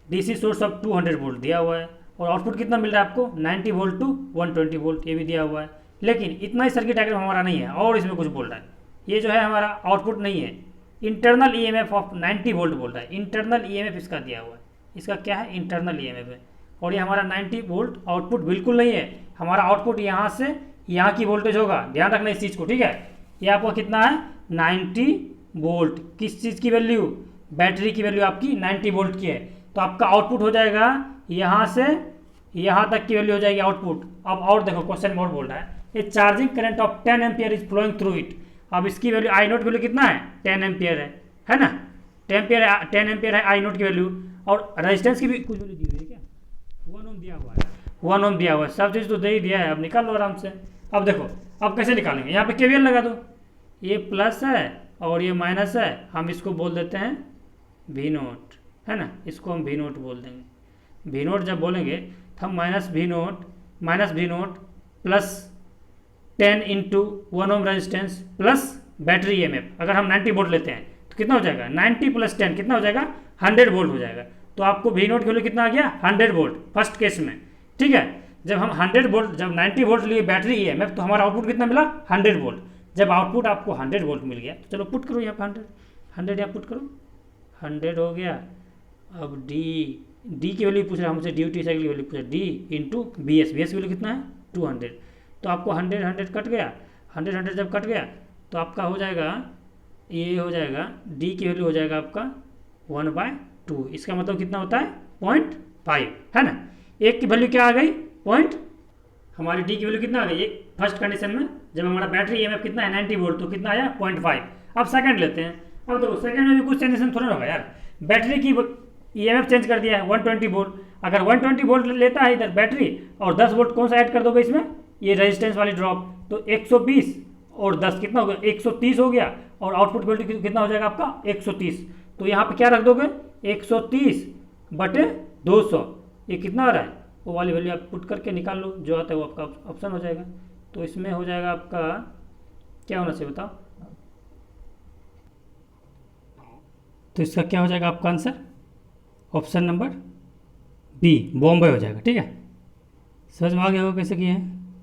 Speaker 1: डीसी सोर्स ऑफ 200 वोल्ट दिया हुआ है, और आउटपुट कितना मिल रहा है आपको 90 वोल्ट टू 120 वोल्ट, ये भी दिया हुआ है। लेकिन इतना ही सर्किट डायग्राम हमारा नहीं है, और इसमें कुछ बोल रहा है। ये जो है हमारा आउटपुट नहीं है, इंटरनल ईएमएफ ऑफ 90 वोल्ट बोल रहा है। इंटरनल ईएमएफ इसका दिया हुआ है, इसका क्या है, इंटरनल ईएमएफ है। और ये हमारा 90 वोल्ट आउटपुट बिल्कुल नहीं है, हमारा आउटपुट यहाँ से यहाँ की वोल्टेज होगा, ध्यान रखना इस चीज़ को, ठीक है। ये आपका कितना है 90 वोल्ट, किस चीज़ की वैल्यू, बैटरी की वैल्यू आपकी 90 वोल्ट की है। तो आपका आउटपुट हो जाएगा यहाँ से यहाँ तक की वैल्यू हो जाएगी आउटपुट। अब और देखो क्वेश्चन मोड बोल रहा है, a charging current of 10 ampere is flowing through it. अब इसकी वैल्यू आई नोट की वैल्यू कितना है 10 एम्पियर है ना, 10 एम्पियर है आई नोट की वैल्यू, और रेजिस्टेंस की भी कुछ वैल्यू दी हुई है क्या, 1 ओम दिया हुआ है, 1 ओम दिया हुआ है, सब चीज़ तो दे ही दिया है। अब निकाल लो आराम से। अब देखो अब कैसे निकालेंगे, यहाँ पे केवीएल लगा दो, ये प्लस है और ये माइनस है, हम इसको बोल देते हैं वी नोट, है ना, इसको हम वी नोट बोल देंगे। वी नोट जब बोलेंगे तो हम minus V naught plus 10 into 1 ohm resistance plus battery EMF. अगर हम 90 वोल्ट लेते हैं तो कितना हो जाएगा, 90 प्लस 10 कितना हो जाएगा, 100 वोल्ट हो जाएगा। तो आपको वी नोट की वैल्यू कितना आ गया 100 वोल्ट फर्स्ट केस में, ठीक है। जब हम 100 वोल्ट, जब 90 वोल्ट लिए बैटरी ईएमएफ, तो हमारा आउटपुट कितना मिला 100 वोल्ट। जब आउटपुट आपको 100 वोल्ट मिल गया तो चलो पुट करो यहाँ पे 100 यहाँ पुट करो, 100 हो गया। अब डी की वैल्यू पूछ रहा है हमसे, ड्यूटी साइकिल की वैल्यू पूछ रहा है, डी इंटू बी एस की वैल्यू कितना है 200। तो आपको 100 कट गया, 100 जब कट गया तो आपका हो जाएगा, ये हो जाएगा डी की वैल्यू हो जाएगा आपका 1/2। इसका मतलब कितना होता है 0.5, है ना। एक की वैल्यू क्या आ गई हमारी डी की वैल्यू कितना आ गई, एक फर्स्ट कंडीशन में जब हमारा बैटरी ईएमएफ कितना है 90 वोल्ट, तो कितना आया 0.5। अब सेकंड लेते हैं। अब देखो सेकंड में भी कुछ चेंजेस थोड़ा होगा यार, बैटरी की ईएमएफ चेंज कर दिया है 120 वोल्ट। अगर 120 वोल्ट लेता है इधर बैटरी, और 10 वोल्ट कौन सा ऐड कर दोगे इसमें, ये रेजिस्टेंस वाली ड्रॉप, तो 120 और 10 कितना हो गया 130 हो गया, और आउटपुट वोल्टेज कितना हो जाएगा आपका 130। तो यहाँ पे क्या रख दोगे 130/200, ये कितना आ रहा है, वो वाली वैल्यू आप पुट करके निकाल लो, जो आता है वो आपका ऑप्शन हो जाएगा। तो इसमें हो जाएगा आपका क्या होना चाहिए बताओ, तो इसका क्या हो जाएगा आपका answer, option number B Bombay हो जाएगा, ठीक है। समझ में आ गया होगा कैसे किए हैं,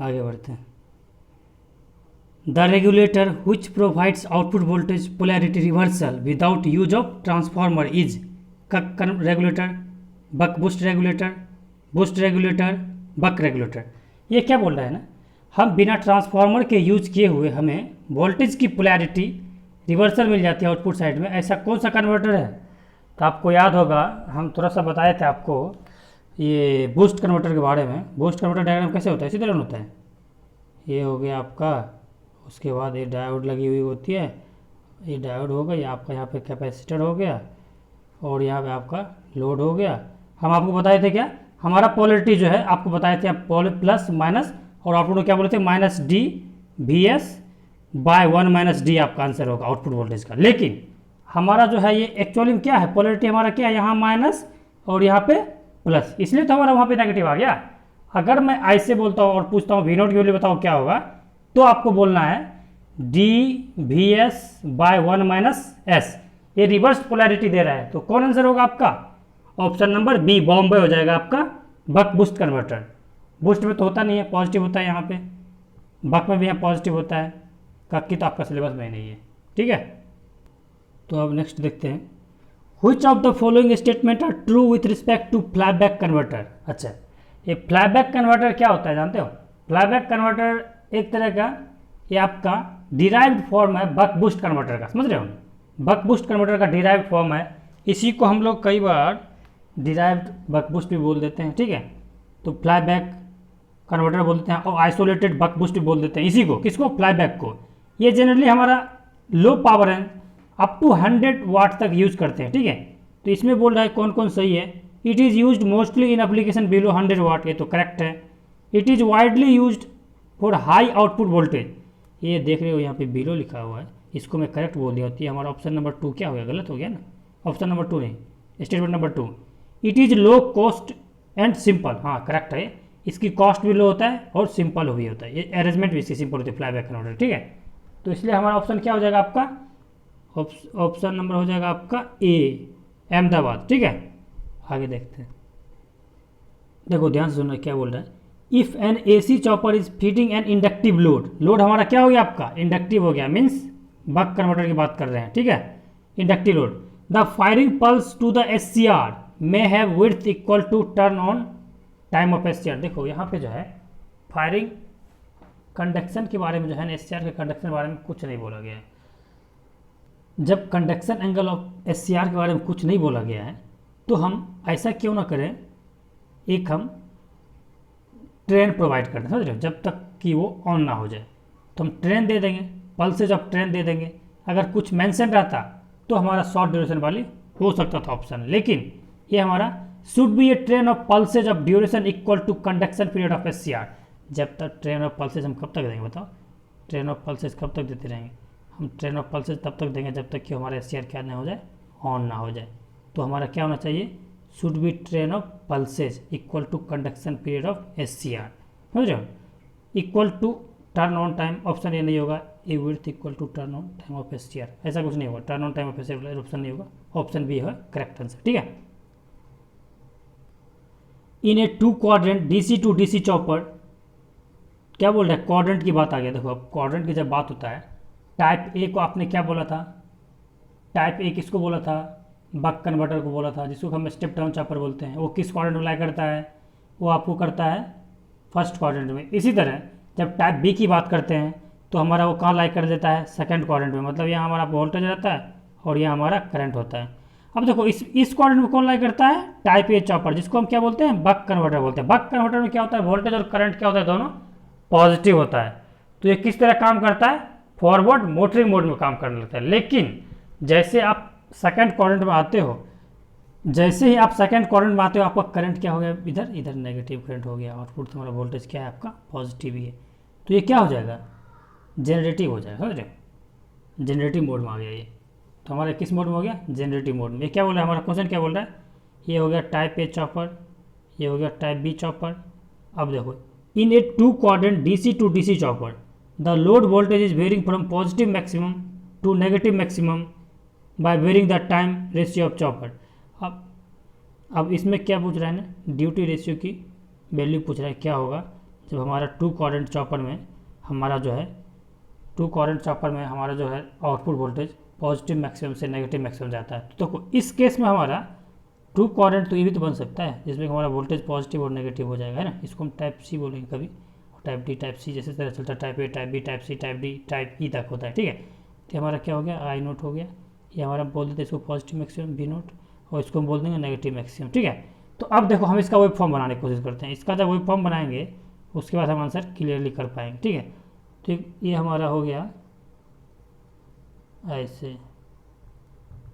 Speaker 1: आगे बढ़ते हैं। The regulator which provides output voltage polarity reversal without use of transformer is regulator, buck boost regulator, boost regulator, buck regulator. ये क्या बोल रहा है ना, हम बिना ट्रांसफार्मर के यूज किए हुए हमें वोल्टेज की पोलैरिटी रिवर्सल मिल जाती है आउटपुट साइड में, ऐसा कौन सा कन्वर्टर है। तो आपको याद होगा हम थोड़ा सा बताए थे आपको ये बूस्ट कन्वर्टर के बारे में। बूस्ट कन्वर्टर डायग्राम कैसे होता है, इसी तरह होता है। ये हो गया आपका, उसके बाद ये डायोड लगी हुई होती है, ये डायोड हो गया, आपका यहाँ पे कैपेसिटर हो गया, और यहाँ पे आपका लोड हो गया। हम आपको बताए थे क्या, हमारा पोलरिटी जो है आपको बताए थे आप प्लस माइनस, और आउटपुट में क्या बोले थे minus D V S by 1 minus D आपका आंसर होगा आउटपुट वोल्टेज का। लेकिन हमारा जो है ये एक्चुअली में क्या है, पोलरिटी हमारा क्या है, यहाँ माइनस और यहाँ पे प्लस, इसलिए तो हमारा वहाँ पे नेगेटिव आ गया। अगर मैं ऐसे बोलता हूँ और पूछता हूँ वी नोट की वैल्यू बताओ क्या होगा, तो आपको बोलना है D V S by 1 minus S, ये रिवर्स पोलैरिटी दे रहा है। तो कौन आंसर होगा आपका, ऑप्शन नंबर बी बॉम्बे हो जाएगा आपका, बक बूस्ट कन्वर्टर। बूस्ट में तो होता नहीं है, पॉजिटिव होता है यहाँ पे, बक में भी यहाँ पॉजिटिव होता है, कक्की तो आपका सिलेबस में नहीं है, ठीक है। तो अब नेक्स्ट देखते हैं, which of the following statement are true with respect to flashback converter. अच्छा, ये फ्लैशबैक कन्वर्टर क्या होता है जानते हो, फ्लैशबैक कन्वर्टर एक तरह का ये आपका डिराइव्ड फॉर्म है बक बूस्ट कन्वर्टर का, समझ रहे हो, बक बूस्ट कन्वर्टर का डिराइव्ड फॉर्म है। इसी को हम लोग कई बार डिराइव्ड बक बूस्ट भी बोल देते हैं, ठीक है। तो फ्लैशबैक कन्वर्टर बोल देते हैं और आइसोलेटेड बक बूस्ट भी बोल देते हैं इसी को, किसको, फ्लैशबैक को। ये जनरली हमारा लो पावर है, अप टू 100 वाट तक यूज करते हैं, ठीक है। तो इसमें बोल रहा है कौन कौन सही है, it is used mostly in application below 100 वाट, ये तो करेक्ट है। It is widely used for high output voltage, ये देख रहे हो यहाँ पे बिलो लिखा हुआ है, इसको मैं करेक्ट बोल दिया होती है। हमारा ऑप्शन नंबर 2 क्या हो गया, गलत हो गया ना, ऑप्शन नंबर 2 नहीं, statement number 2। It is low cost and simple, हाँ करेक्ट है, इसकी कॉस्ट भी लो होता है और सिंपल भी होता है, ये अरेंजमेंट भी इसकी सिंपल होती है फ्लैशबैक कन्वर्टर, ठीक है। तो इसलिए हमारा ऑप्शन क्या हो जाएगा आपका, ऑप्शन नंबर हो जाएगा आपका ए अहमदाबाद, ठीक है। आगे देखते हैं, देखो ध्यान से सुनना क्या बोल रहा है, if an AC chopper is feeding an inductive load, load हमारा क्या हो गया आपका, इंडक्टिव हो गया, मीन्स बक कन्वर्टर की बात कर रहे हैं, ठीक है, inductive load. The firing pulse to the S C R may have width equal to turn on time of S C R. देखो यहाँ पे जो है फायरिंग कंडक्शन के बारे में जो है ना, एस सी आर के कंडक्शन के बारे में कुछ नहीं बोला गया है। जब conduction angle of S C R के बारे में कुछ नहीं बोला गया है, तो हम ऐसा क्यों ना करें, एक हम ट्रेन प्रोवाइड करते हैं, समझ रहे हो, जब तक कि वो ऑन ना हो जाए तो हम ट्रेन दे देंगे, पल्सेज ऑफ ट्रेन दे देंगे। अगर कुछ मेंशन रहता तो हमारा शॉर्ट ड्यूरेशन वाली हो सकता था ऑप्शन, लेकिन ये हमारा should be a train of pulses of duration equal to conduction period of S C R. जब तक ट्रेन ऑफ पल्सेज हम कब तक देंगे बताओ, ट्रेन ऑफ पल्सेज कब तक देते रहेंगे हम, ट्रेन ऑफ पल्सेज तब तक देंगे जब तक कि हमारा एस सी आर क्या ना हो जाए, ऑन ना हो जाए। तो हमारा क्या होना चाहिए, should be train of pulses equal to conduction period of S C R, समझ रहे हो, equal to turn on time, option A नहीं होगा, a width equal to turn on time of S C R, ऐसा कुछ नहीं होगा, turn on time of S C R option नहीं होगा, ऑप्शन बी है करेक्ट आंसर, ठीक है। In A 2 quadrant DC to DC chopper, क्या बोल रहा है, क्वाड्रेंट की बात आ गया। देखो अब क्वाड्रेंट की जब बात होता है, टाइप ए को आपने क्या बोला था, टाइप ए किसको बोला था, बक कन्वर्टर को बोला था, जिसको हम स्टेप डाउन चॉपर बोलते हैं। वो किस क्वाड्रेंट में लाई करता है, वो आपको करता है फर्स्ट क्वाड्रेंट में। इसी तरह जब टाइप बी की बात करते हैं तो हमारा वो कहाँ लाई कर देता है, सेकंड क्वाड्रेंट में, मतलब यहाँ हमारा वोल्टेज रहता है और यहाँ हमारा करंट होता है। अब देखो इस क्वाड्रेंट में कौन लाई करता है, टाइप ए चॉपर, जिसको हम क्या बोलते हैं, बक कन्वर्टर बोलते हैं। बक कन्वर्टर में क्या होता है, वोल्टेज और करंट क्या होता है, दोनों पॉजिटिव होता है। तो ये किस तरह काम करता है, फॉरवर्ड मोटरिंग मोड में काम करने लगता है। लेकिन जैसे आप सेकंड क्वाड्रेंट में आते हो, जैसे ही आप सेकंड क्वाड्रेंट में आते हो, आपका करंट क्या हो गया, इधर इधर नेगेटिव करंट हो गया, आउटपुट हमारा वोल्टेज क्या है आपका, पॉजिटिव ही है। तो ये क्या हो जाएगा, जनरेटिव हो जाएगा, समझ रहे हो, जनरेटिव मोड में आ गया ये। तो हमारा किस मोड में हो गया, जनरेटिव मोड में। ये क्या बोल रहा है, हमारा क्वेश्चन क्या बोल रहा है, ये हो गया टाइप ए चॉपर, ये हो गया टाइप बी चॉपर। अब देखो, in A 2 quadrant DC to DC chopper the load voltage is varying from positive maximum to negative maximum by varying the time ratio of chopper. अब इसमें क्या पूछ रहा है ना, ड्यूटी रेशियो की वैल्यू पूछ रहा है, क्या होगा जब हमारा 2 क्वाड्रेंट चॉपर में हमारा जो है, 2 क्वाड्रेंट चॉपर में हमारा जो है आउटपुट वोल्टेज पॉजिटिव मैक्सिमम से नेगेटिव मैक्सिमम जाता है। तो देखो इस केस में हमारा 2 क्वाड्रेंट तो ये भी तो बन सकता है जिसमें हमारा वोल्टेज पॉजिटिव और नेगेटिव हो जाएगा, है ना, इसको हम टाइप सी बोलेंगे कभी, टाइप डी टाइप सी जैसे तरह चलता है, type A type B type C type D type E तक होता है, ठीक है। तो हमारा क्या हो गया, आई नोट हो गया, ये हमारा बोल देते हैं इसको पॉजिटिव मैक्सिमम बी नोट, और इसको हम बोल देंगे नेगेटिव मैक्सिमम, ठीक है। तो अब देखो हम इसका वेब फॉर्म बनाने की कोशिश करते हैं, इसका जब वेब फॉर्म बनाएंगे उसके बाद हम आंसर क्लियरली कर पाएंगे, ठीक है। तो ये हमारा हो गया ऐसे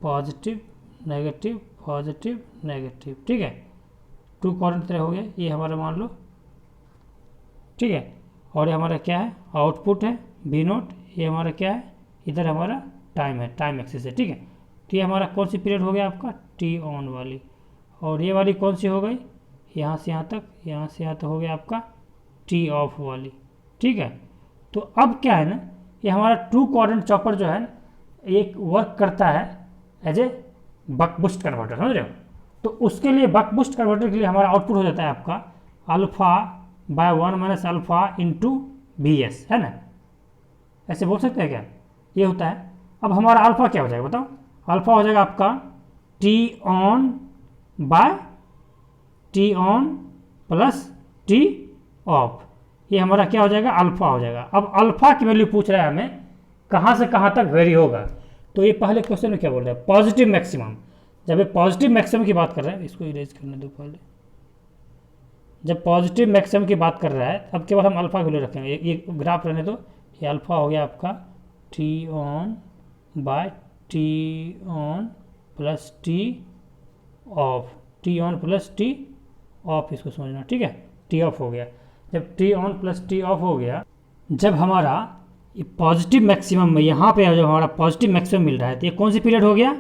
Speaker 1: पॉजिटिव नेगेटिव पॉजिटिव नेगेटिव, ठीक है, टू कोऑर्डिनेट तरह हो गया, ये हमारा मान लो, ठीक है। और ये हमारा क्या है, आउटपुट है बी नोट, ये हमारा क्या है, इधर हमारा टाइम है, टाइम एक्सिस है, ठीक है। तो ये हमारा कौन सी पीरियड हो गया आपका, टी ऑन वाली, और ये वाली कौन सी हो गई, यहाँ से यहाँ तक, यहाँ से यहाँ तक हो गया आपका टी ऑफ वाली, ठीक है। तो अब क्या है ना, ये हमारा टू कोऑर्डिनेट चॉपर जो है एक वर्क करता है as a buck boost converter, समझ रहे हो। तो उसके लिए बक बूस्ट कन्वर्टर के लिए हमारा आउटपुट हो जाता है आपका alpha by 1 minus alpha into B S, है ना, ऐसे बोल सकते हैं क्या, ये होता है। अब हमारा अल्फा क्या हो जाएगा बताओ, अल्फा हो जाएगा आपका T on by T on plus T off, ये हमारा क्या हो जाएगा, अल्फा हो जाएगा। अब अल्फा की वैल्यू पूछ रहा है हमें कहाँ से कहाँ तक वेरी होगा, तो ये पहले क्वेश्चन में क्या बोल रहा है, पॉजिटिव मैक्सिमम। जब ये पॉजिटिव मैक्सिमम की बात कर रहा है, इसको इरेज करने दो पहले, जब पॉजिटिव मैक्सिमम की बात कर रहा है अब के बाद हम अल्फा वैल्यू रखेंगे, ये ग्राफ रहने दो, ये अल्फा हो गया आपका T on by T on plus T off, T on plus T off, इसको समझना, ठीक है, टी ऑफ हो गया। जब T on plus T off हो गया, जब हमारा ये पॉजिटिव मैक्सिमम में यहाँ पे जब हमारा पॉजिटिव मैक्सिमम मिल रहा है, तो ये कौन सी पीरियड हो गया,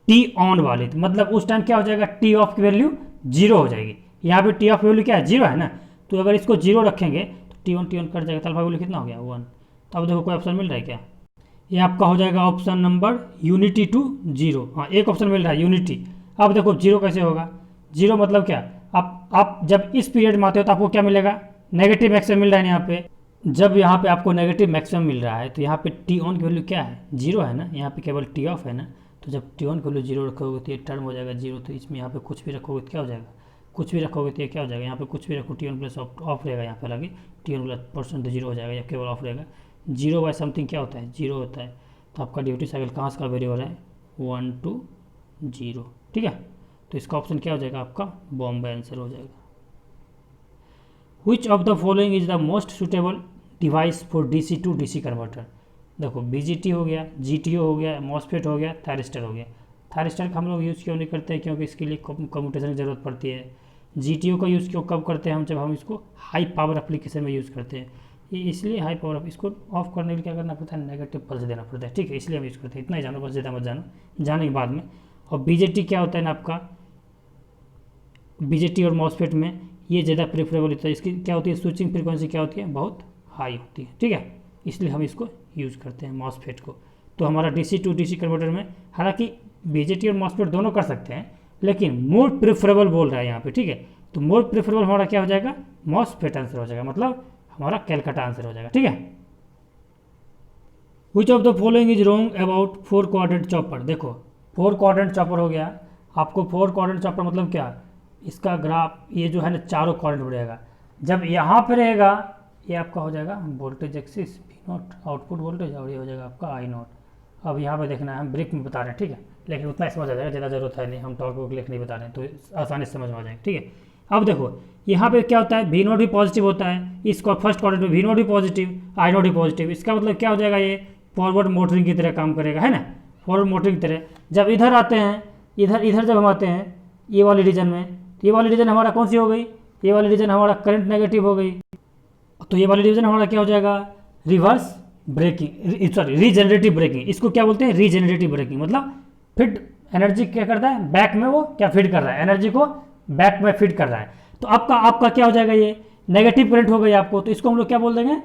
Speaker 1: टी ऑन वाली, तो मतलब उस टाइम क्या हो जाएगा, टी ऑफ की वैल्यू जीरो हो जाएगी। यहाँ पे टी ऑफ की वैल्यू क्या है, जीरो है ना, तो अगर इसको जीरो रखेंगे तो टी ऑन कट जाएगा, तो अल्फा वैल्यू कितना हो गया 1। तो अब देखो कोई ऑप्शन मिल रहा है क्या, ये आपका हो जाएगा option number unity to zero, हाँ एक ऑप्शन मिल रहा है यूनिटी। अब देखो जीरो कैसे होगा, जीरो मतलब क्या, आप जब इस पीरियड में आते हो तो आपको क्या मिलेगा, नेगेटिव मैक्सिमम मिल रहा है यहाँ पे। जब यहाँ पे आपको नेगेटिव मैक्सिमम मिल रहा है तो यहाँ पे टी ऑन की वैल्यू क्या है, जीरो है ना, यहाँ पे केवल टी ऑफ है ना, तो जब टी ऑन की वैल्यू जीरो रखोगे तो ये टर्म हो जाएगा जीरो, तो इसमें यहाँ पे कुछ भी रखोगे तो क्या हो जाएगा, कुछ भी रखोगे तो ये क्या हो जाएगा, यहाँ पे कुछ भी रखो टी ऑन प्लस ऑफ रहेगा, यहाँ पे लगे टी ऑन प्लस परसेंट तो जीरो हो जाएगा, या केवल ऑफ रहेगा। जीरो बाय समथिंग क्या होता है, जीरो होता है। तो आपका ड्यूटी साइकिल कहाँ से का वेरी हो रहा है, 1 to 0, ठीक है। तो इसका ऑप्शन क्या हो जाएगा आपका, बॉम्बे आंसर हो जाएगा। Which of the following is the most suitable device for DC to DC converter. देखो बीजीटी हो गया, जीटीओ हो गया, मॉसफेट हो गया, थायरिस्टर हो गया। थायरिस्टर का हम लोग यूज़ क्यों नहीं करते हैं, क्योंकि इसके लिए कम्यूटेशन की ज़रूरत पड़ती है। जीटीओ का यूज़ क्यों कब करते हैं हम, जब हम इसको हाई पावर एप्लीकेशन में यूज़ करते हैं, ये इसलिए हाई पावर, इसको ऑफ करने के लिए क्या करना पड़ता है, नेगेटिव पल्स देना पड़ता है, ठीक है, इसलिए हम यूज़ करते हैं। इतना ही जानो, बस ज़्यादा मत जानो, जाने के बाद में। और बीजेटी क्या होता है ना आपका, बीजेटी और मॉसफेट में ये ज़्यादा प्रेफरेबल होता है, इसकी क्या होती है, स्विचिंग फ्रीक्वेंसी क्या होती है, बहुत हाई होती है, ठीक है, इसलिए हम इसको यूज़ करते हैं मॉसफेट को। तो हमारा डीसी टू डीसी कन्वर्टर में हालांकि बीजेटी और मॉसफेट दोनों कर सकते हैं, लेकिन मोर प्रेफरेबल बोल रहा है यहाँ पे, ठीक है। तो मोर प्रेफरेबल हमारा क्या हो जाएगा, मॉसफेट आंसर हो जाएगा, मतलब हमारा कैलकाटा आंसर हो जाएगा, ठीक है। विच of the following is wrong about 4 quadrant chopper. देखो 4 क्वाड्रेंट चॉपर हो गया आपको, 4 क्वाड्रेंट चॉपर मतलब क्या, इसका ग्राफ ये जो है ना चारों क्वाड्रेंट बढ़ेगा। जब यहाँ पे रहेगा ये आपका हो जाएगा voltage axis V naught, output voltage, और ये हो जाएगा आपका आई नॉट। अब यहाँ पे देखना है, हम ब्रेक में बता रहे हैं, ठीक है, लेकिन उतना समझ आ जाएगा, ज़्यादा जरूरत है नहीं, हम टॉक वॉक लिख नहीं बता रहे हैं, तो आसानी से समझ में आ जाएगा, ठीक है। अब देखो यहाँ पे क्या होता है, वी नॉट भी पॉजिटिव होता है, इसको फर्स्ट क्वाड्रेंट में वी नॉट भी पॉजिटिव, आई नॉट भी पॉजिटिव, इसका मतलब क्या हो जाएगा, ये फॉरवर्ड मोटरिंग की तरह काम करेगा, है ना, फॉरवर्ड मोटरिंग की तरह। जब इधर आते हैं, इधर जब हम आते हैं ये वाली रीजन में, तो ये वाली रीजन हमारा कौन सी हो गई, ये वाली रीजन हमारा करंट नेगेटिव हो गई, तो ये वाली रीजन हमारा क्या हो जाएगा, reverse braking, sorry regenerative braking. इसको क्या बोलते हैं, रीजेनरेटिव ब्रेकिंग, मतलब फीड एनर्जी क्या करता है, बैक में वो क्या फीड कर रहा है, एनर्जी को बैक में फीड कर रहा है। तो आपका क्या हो जाएगा, ये नेगेटिव करंट हो गई आपको, तो इसको हम लोग क्या बोल देंगे,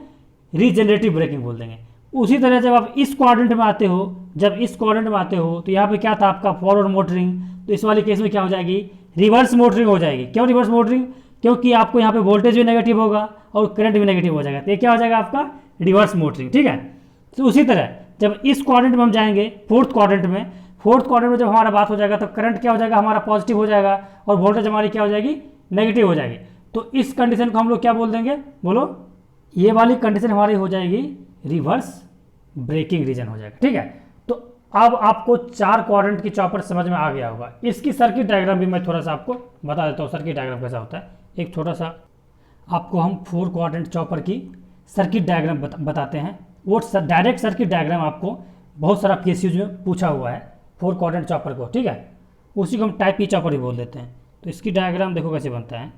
Speaker 1: रीजेनरेटिव ब्रेकिंग बोल देंगे। उसी तरह जब आप इस क्वाड्रेंट में आते हो, तो यहाँ पे क्या था आपका फॉरवर्ड मोटरिंग, तो इस वाले केस में क्या हो जाएगी, रिवर्स मोटरिंग हो जाएगी। क्यों रिवर्स मोटरिंग, क्योंकि आपको यहाँ पे वोल्टेज भी नेगेटिव होगा और करंट भी नेगेटिव हो जाएगा, तो ये क्या हो जाएगा आपका रिवर्स मोटरिंग, ठीक है। तो उसी तरह जब इस क्वाड्रेंट में हम जाएंगे, फोर्थ क्वाड्रेंट में जब हमारा बात हो जाएगा, तो करंट क्या हो जाएगा, हमारा पॉजिटिव हो जाएगा और वोल्टेज हमारी क्या हो जाएगी, नेगेटिव हो जाएगी। तो इस कंडीशन को हम लोग क्या बोल देंगे, बोलो, ये वाली कंडीशन हमारी हो जाएगी रिवर्स ब्रेकिंग रीजन हो जाएगा, ठीक है। तो अब आपको 4 क्वाड्रेंट की चॉपर समझ में आ गया होगा। इसकी सर्किट डायग्राम भी मैं थोड़ा सा आपको बता देता हूँ, सर्किट डायग्राम कैसा होता है। एक छोटा सा आपको हम 4 क्वाड्रेंट चॉपर की सर्किट डायग्राम बताते हैं। वो डायरेक्ट सर्किट डायग्राम आपको बहुत सारा PSU में पूछा हुआ है 4 क्वाड्रेंट चॉपर को, ठीक है। उसी को हम टाइप ई चॉपर ही बोल देते हैं। तो इसकी डायग्राम देखो कैसे बनता है,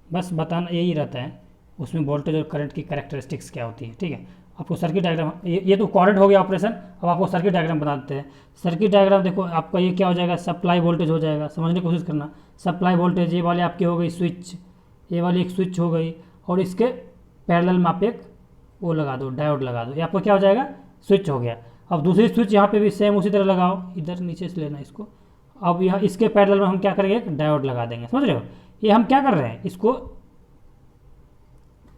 Speaker 1: बस बताना यही रहता है उसमें वोल्टेज और करंट की कैरेक्टरिस्टिक्स क्या होती है, ठीक है। आपको सर्किट डायग्राम, ये तो क्वाड्रेंट हो गया ऑपरेशन। अब आपको सर्किट डायग्राम बना देते हैं। सर्किट डायग्राम देखो आपका ये क्या हो जाएगा, सप्लाई वोल्टेज हो जाएगा, समझने की कोशिश करना। सप्लाई वोल्टेज ये वाली आपकी हो गई स्विच, ये वाली एक स्विच हो गई, और इसके पैरेलल में आप एक वो लगा दो, डायोड लगा दो, ये आपका क्या हो जाएगा, स्विच हो गया। अब दूसरी स्विच यहाँ पे भी सेम उसी तरह लगाओ, इधर नीचे से लेना इसको। अब यहाँ इसके पैरेलल में हम क्या करेंगे, एक डायोड लगा देंगे, समझ रहे हो। ये हम क्या कर रहे हैं, इसको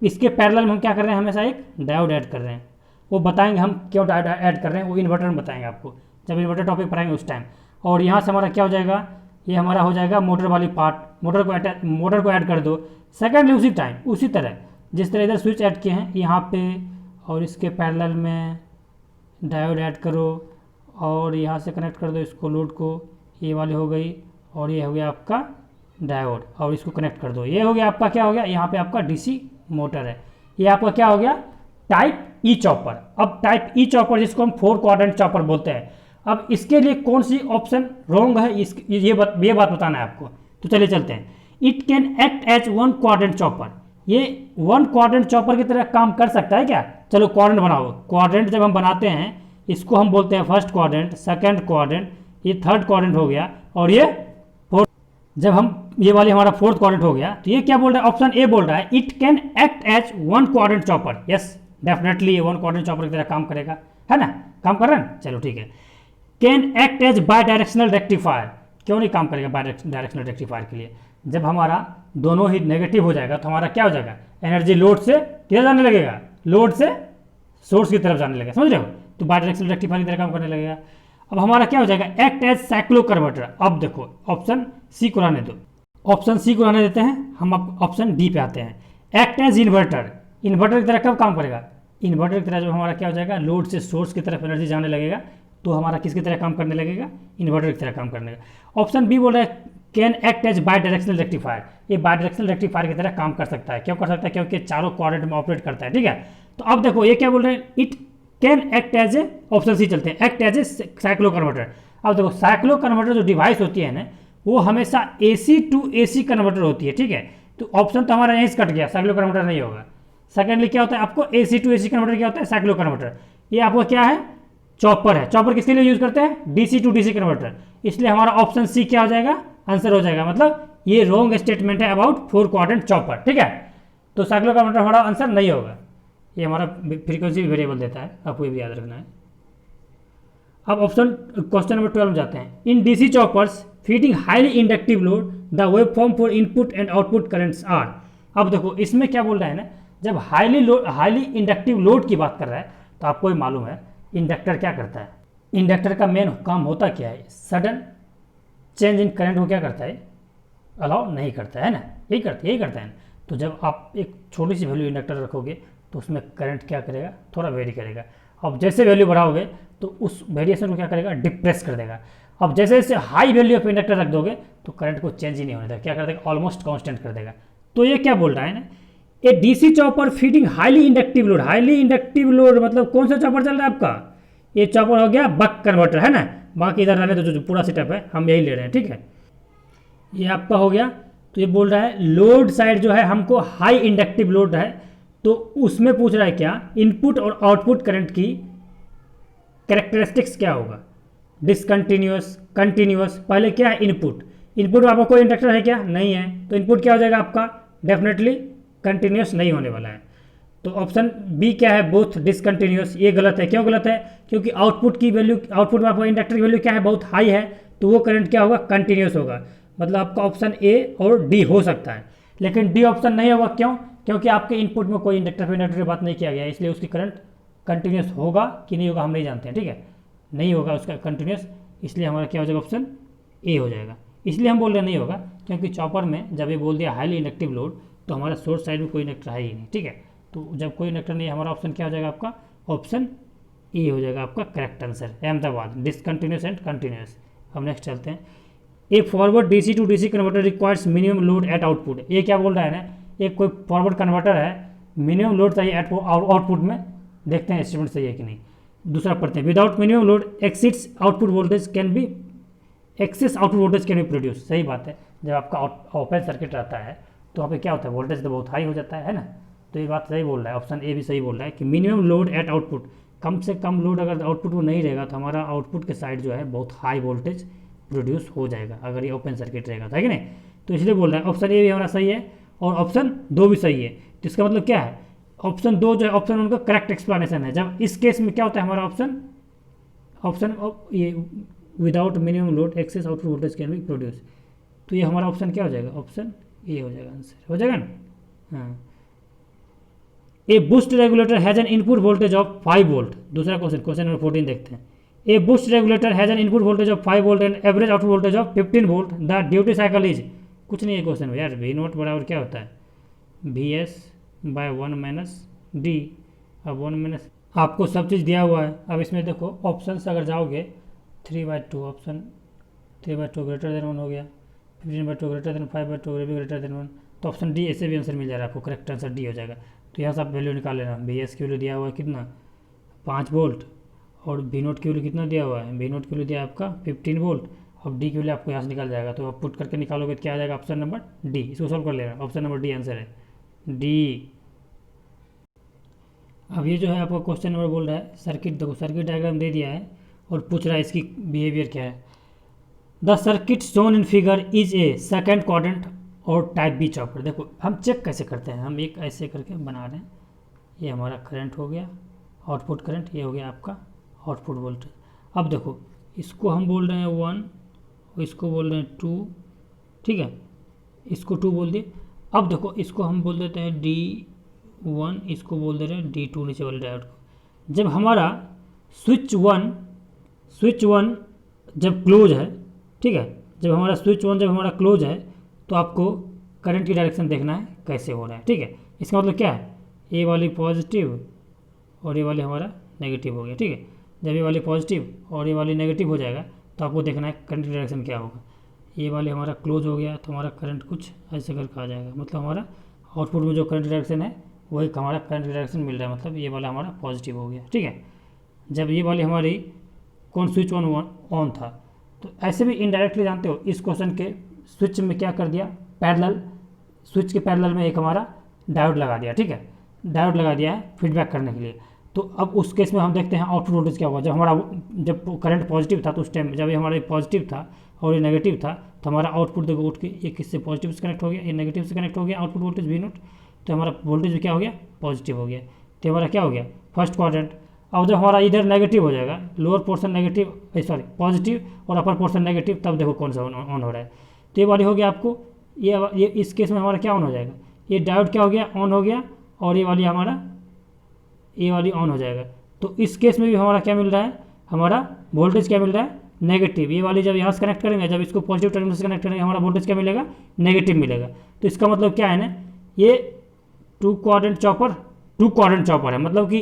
Speaker 1: इसके पैरेलल में हम क्या कर रहे हैं, हमेशा एक डायोड ऐड कर रहे हैं। वो बताएंगे हम क्यों डायोड ऐड कर रहे हैं, वो इन्वर्टर में बताएंगे आपको जब इन्वर्टर टॉपिक पढ़ाएंगे उस टाइम। और यहाँ से हमारा क्या हो जाएगा, ये हमारा हो जाएगा मोटर वाली पार्ट, मोटर को ऐड कर दो। सेकेंडली उसी टाइम उसी तरह जिस तरह इधर स्विच ऐड किए हैं यहाँ पे, और इसके पैरेलल में डायोड ऐड करो, और यहाँ से कनेक्ट कर दो इसको, लोड को, ये वाली हो गई, और ये हो गया आपका डायोड, और इसको कनेक्ट कर दो। ये हो गया आपका क्या हो गया, यहाँ पे आपका डीसी मोटर है। ये आपका क्या हो गया, टाइप ई चॉपर। अब टाइप ई चॉपर जिसको हम 4 क्वाड्रेंट चॉपर बोलते हैं, अब इसके लिए कौन सी ऑप्शन रॉन्ग है, ये बात बताना है आपको। तो चलिए चलते हैं। It can act as 1 quadrant chopper, ये 1 क्वाड्रेंट चॉपर की तरह काम कर सकता है क्या। चलो क्वाड्रेंट बनाओ। क्वाड्रेंट जब हम बनाते हैं इसको हम बोलते हैं फर्स्ट क्वाड्रेंट, सेकंड क्वाड्रेंट, ये थर्ड क्वाड्रेंट हो गया, और ये फोर्थ। जब हम ये वाली हमारा फोर्थ क्वाड्रेंट हो गया, तो ये क्या बोल रहा है, ऑप्शन ए बोल रहा है it can act as 1 quadrant chopper. Yes definitely ये 1 क्वाड्रेंट चॉपर की तरह काम करेगा, है ना, काम कर रहे हैं, चलो ठीक है। Can act as bidirectional rectifier, क्यों नहीं काम करेगा बाई डायरेक्शनल रेक्टिफायर के लिए। जब हमारा दोनों ही नेगेटिव हो जाएगा तो हमारा क्या हो जाएगा, एनर्जी लोड से किधर जाने लगेगा, लोड से सोर्स की तरफ जाने लगेगा, समझ रहे हो। तो बाई डायरेक्शनल रेक्टिफायर की तरह काम करने लगेगा। अब हमारा क्या हो जाएगा, एक्ट एज साइक्लो कन्वर्टर। अब देखो ऑप्शन सी को रहने दो, ऑप्शन सी को रहने देते हैं, हम अब ऑप्शन डी पे आते हैं। एक्ट एज इन्वर्टर, इन्वर्टर की तरह कब काम करेगा, इन्वर्टर की तरह जब हमारा क्या हो जाएगा, लोड से सोर्स की तरफ एनर्जी जाने लगेगा तो हमारा किसकी तरह काम करने लगेगा, इन्वर्टर की तरह काम करने लगेगा। ऑप्शन बी बोल रहा है can act as bidirectional rectifier, ये बाई डायरेक्शनल रेक्टिफायर की तरह काम कर सकता है। क्यों कर सकता है, क्योंकि चारों क्वाड्रेंट में ऑपरेट करता है, ठीक है। तो अब देखो ये क्या बोल रहे हैं, it can act as A, option C चलते हैं, act as a cycloconverter. अब देखो साइक्लो कन्वर्टर जो डिवाइस होती है ना, वो हमेशा AC टू AC कन्वर्टर होती है, ठीक है। तो ऑप्शन तो हमारा यहीं से कट गया, साइक्लो कन्वर्टर नहीं होगा। सेकेंडली क्या होता है आपको, AC टू AC कन्वर्टर क्या होता है, साइक्लो कन्वर्टर। ये आपको क्या है, चॉपर है। चॉपर किसके लिए यूज करते हैं, DC टू DC कन्वर्टर। इसलिए हमारा ऑप्शन सी क्या हो जाएगा, आंसर हो जाएगा। मतलब ये रॉन्ग स्टेटमेंट है अबाउट 4 क्वाड्रेंट चॉपर, ठीक है। तो साइक्लो कन्वर्टर हमारा आंसर नहीं होगा। ये हमारा फ्रीक्वेंसी वेरिएबल देता है, आपको ये भी याद रखना है। अब ऑप्शन क्वेश्चन नंबर 12 में जाते हैं। In DC choppers feeding highly inductive load the wave form for input and output currents are. अब देखो इसमें क्या बोल रहा है ना, जब हाईली इंडक्टिव लोड की बात कर रहा है तो आपको ही मालूम है इंडक्टर क्या करता है। इंडक्टर का मेन काम होता क्या है, सडन चेंज इन करंट को क्या करता है, अलाउ नहीं करता है ना, यही करता है ना। तो जब आप एक छोटी सी वैल्यू इंडक्टर रखोगे तो उसमें करंट क्या करेगा, थोड़ा वेरी करेगा। अब जैसे वैल्यू बढ़ाओगे तो उस वेरिएशन को क्या करेगा, डिप्रेस कर देगा। अब जैसे जैसे हाई वैल्यू ऑफ इंडक्टर रख दोगे तो करंट को चेंज ही नहीं होने देगा, क्या कर देगा, ऑलमोस्ट कांस्टेंट कर देगा। तो ये क्या बोल रहा है ना, ए DC chopper feeding highly inductive load. Highly inductive load मतलब कौन सा चॉपर चल रहा है आपका, ये चॉपर हो गया बक कन्वर्टर, है ना। बाकी इधर रहने तो जो पूरा सेटअप है हम यही ले रहे हैं, ठीक है। ये आपका हो गया। तो ये बोल रहा है लोड साइड जो है हमको हाई इंडक्टिव लोड है, तो उसमें पूछ रहा है क्या, इनपुट और आउटपुट करंट की कैरेक्टरिस्टिक्स क्या होगा, डिसकंटिन्यूअस, कंटिन्यूअस। पहले क्या है, इनपुट में आपका कोई इंडक्टर है क्या, नहीं है, तो इनपुट क्या हो जाएगा आपका, डेफिनेटली कंटिन्यूअस नहीं होने वाला है। तो ऑप्शन बी क्या है, बोथ डिसकंटिन्यूअस, ये गलत है। क्यों गलत है, क्योंकि आउटपुट में आपका इंडक्टर की वैल्यू क्या है, बहुत हाई है, तो वो करंट क्या होगा, कंटिन्यूअस होगा। मतलब आपका ऑप्शन ए और डी हो सकता है, लेकिन डी ऑप्शन नहीं होगा। क्यों, क्योंकि आपके इनपुट में कोई इंडक्टर की बात नहीं किया गया, इसलिए उसकी करंट कंटिन्यूस होगा कि नहीं होगा हम नहीं जानते हैं, ठीक है, नहीं होगा उसका कंटिन्यूस। इसलिए हमारा क्या हो जाएगा, ऑप्शन ए हो जाएगा। इसलिए हम बोल रहे नहीं होगा क्योंकि चॉपर में जब ये बोल दिया हाईली इंडक्टिव लोड तो हमारा सोर्स साइड में कोई इंडक्टर है ही नहीं, ठीक है। तो जब कोई इंडक्टर नहीं है, हमारा ऑप्शन क्या हो जाएगा आपका, ऑप्शन ए हो जाएगा आपका correct answer. Ahmedabad discontinuous and continuous. अब नेक्स्ट चलते हैं। A forward DC to DC converter requires minimum load at output. ये क्या बोल रहा है ना, एक कोई फॉरवर्ड कन्वर्टर है, मिनिमम लोड चाहिए एट आउटपुट में, देखते हैं स्टेटमेंट सही है कि नहीं। दूसरा पढ़ते हैं, without minimum load exits output voltage can be access output voltage can be produce. सही बात है, जब आपका ओपन सर्किट रहता है तो वहाँ पे क्या होता है, वोल्टेज तो बहुत हाई हो जाता है ना। तो ये बात सही बोल रहा है, ऑप्शन ए भी सही बोल रहा है कि मिनिमम लोड एट आउटपुट, कम से कम लोड अगर आउटपुट वो नहीं रहेगा तो हमारा आउटपुट के साइड जो है बहुत हाई वोल्टेज प्रोड्यूस हो जाएगा अगर ये ओपन सर्किट रहेगा, था कि नहीं। तो इसलिए बोल रहा है ऑप्शन ए भी हमारा सही है और ऑप्शन 2 भी सही है। तो इसका मतलब क्या है, ऑप्शन 2 जो है ऑप्शन उनका करेक्ट एक्सप्लेनेशन है। जब इस केस में क्या होता है, हमारा ऑप्शन ये without minimum load excess output voltage can be produce, तो ये हमारा ऑप्शन क्या हो जाएगा, ऑप्शन ए हो जाएगा आंसर, हो जाएगा ना। हाँ, a boost regulator has an input voltage of 5 volt. दूसरा क्वेश्चन, क्वेश्चन नंबर 14 देखते हैं। A boost regulator has an input voltage of 5 volt and average output voltage of 15 volt. The duty cycle is, कुछ नहीं है question में यार, we note बराबर क्या होता है, V S by 1 minus D. अब 1 माइनस, आपको सब चीज़ दिया हुआ है। अब इसमें देखो ऑप्शन से अगर जाओगे 3/2, ऑप्शन 3/2 ग्रेटर देन 1 हो गया, 15/2 ग्रेटर देन 5/2 ग्रेटर देन 1, तो ऑप्शन डी ऐसे भी आंसर मिल जाएगा आपको, करेक्ट आंसर डी हो जाएगा। तो यहाँ से आप वैल्यू निकाल लेना। वी एस की वैल्यू दिया हुआ है कितना, 5 वोल्ट, और वी नोट की वैल्यू कितना दिया हुआ है, वी नोट की वैल्यू दिया है आपका 15 वोल्ट, और डी की वैल्यू आपको यहाँ से निकल जाएगा। तो आप पुट करके निकालोगे तो क्या आ जाएगा, ऑप्शन नंबर डी। इसको सॉल्व कर लेना, ऑप्शन नंबर डी आंसर है, डी। अब ये जो है आपका क्वेश्चन नंबर बोल रहा है सर्किट, देखो सर्किट डायग्राम दे दिया है और पूछ रहा है इसकी बिहेवियर क्या है। The circuit shown in figure is a second quadrant और टाइप बी चॉपर। देखो हम चेक कैसे करते हैं, हम एक ऐसे करके बना रहे हैं, ये हमारा करंट हो गया, आउटपुट करंट, ये हो गया आपका आउटपुट वोल्टेज। अब देखो इसको हम बोल रहे हैं 1 और इसको बोल रहे हैं 2, ठीक है, इसको 2 बोल दिए। अब देखो इसको हम बोल देते हैं D1, इसको बोल दे रहे हैं D2 नीचे वाले डायोड को। जब हमारा स्विच वन जब क्लोज है, ठीक है, जब हमारा स्विच 1 जब हमारा क्लोज है तो आपको करंट की डायरेक्शन देखना है कैसे हो रहा है, ठीक है। इसका मतलब क्या है, ये वाली पॉजिटिव और ये वाली हमारा नेगेटिव हो गया, ठीक है। जब ये वाली पॉजिटिव और ये वाली नेगेटिव हो जाएगा तो आपको देखना है करंट की डायरेक्शन क्या होगा। ये वाली हमारा क्लोज हो गया तो हमारा करंट कुछ ऐसे करके आ जाएगा, मतलब हमारा आउटपुट में जो करंट डायरेक्शन है वही हमारा करंट डायरेक्शन मिल रहा है, मतलब ये वाला हमारा पॉजिटिव हो गया, ठीक है। जब ये वाली हमारी कौन स्विच ऑन था, तो ऐसे भी इनडायरेक्टली जानते हो, इस क्वेश्चन के स्विच में क्या कर दिया, पैरेलल, स्विच के पैरेलल में एक हमारा डायोड लगा दिया, ठीक है, डायोड लगा दिया है फीडबैक करने के लिए। तो अब उस केस में हम देखते हैं आउटपुट वोल्टेज क्या होगा। जब करंट पॉजिटिव था तो उस टाइम जब ये हमारा पॉजिटिव था और ये नेगेटिव था तो हमारा आउटपुट देखो उठ के ये किससे पॉजिटिव से कनेक्ट हो गया, ये नेगेटिव से कनेक्ट हो गया आउटपुट वोल्टेज वी नोट, तो हमारा वोल्टेज भी क्या हो गया, पॉजिटिव हो गया। तो हमारा क्या हो गया, फर्स्ट क्वाड्रेंट। अब जब हमारा इधर नेगेटिव हो जाएगा, lower portion negative, sorry positive और अपर पोर्शन नेगेटिव, तब देखो कौन सा ऑन हो रहा है। तो ये वाली हो गया आपको, ये इस केस में हमारा क्या ऑन हो जाएगा, ये डायोड क्या हो गया, ऑन हो गया, और ये वाली हमारा ये वाली ऑन हो जाएगा। तो इस केस में भी हमारा क्या मिल रहा है, हमारा वोल्टेज क्या मिल रहा है, नेगेटिव। ये वाली जब यहाँ से कनेक्ट करेंगे, जब इसको पॉजिटिव टर्मिनल से कनेक्ट करेंगे, हमारा वोल्टेज क्या मिलेगा, नेगेटिव मिलेगा। तो इसका मतलब क्या है ना, ये 2 क्वाड्रेंट चॉपर है, मतलब कि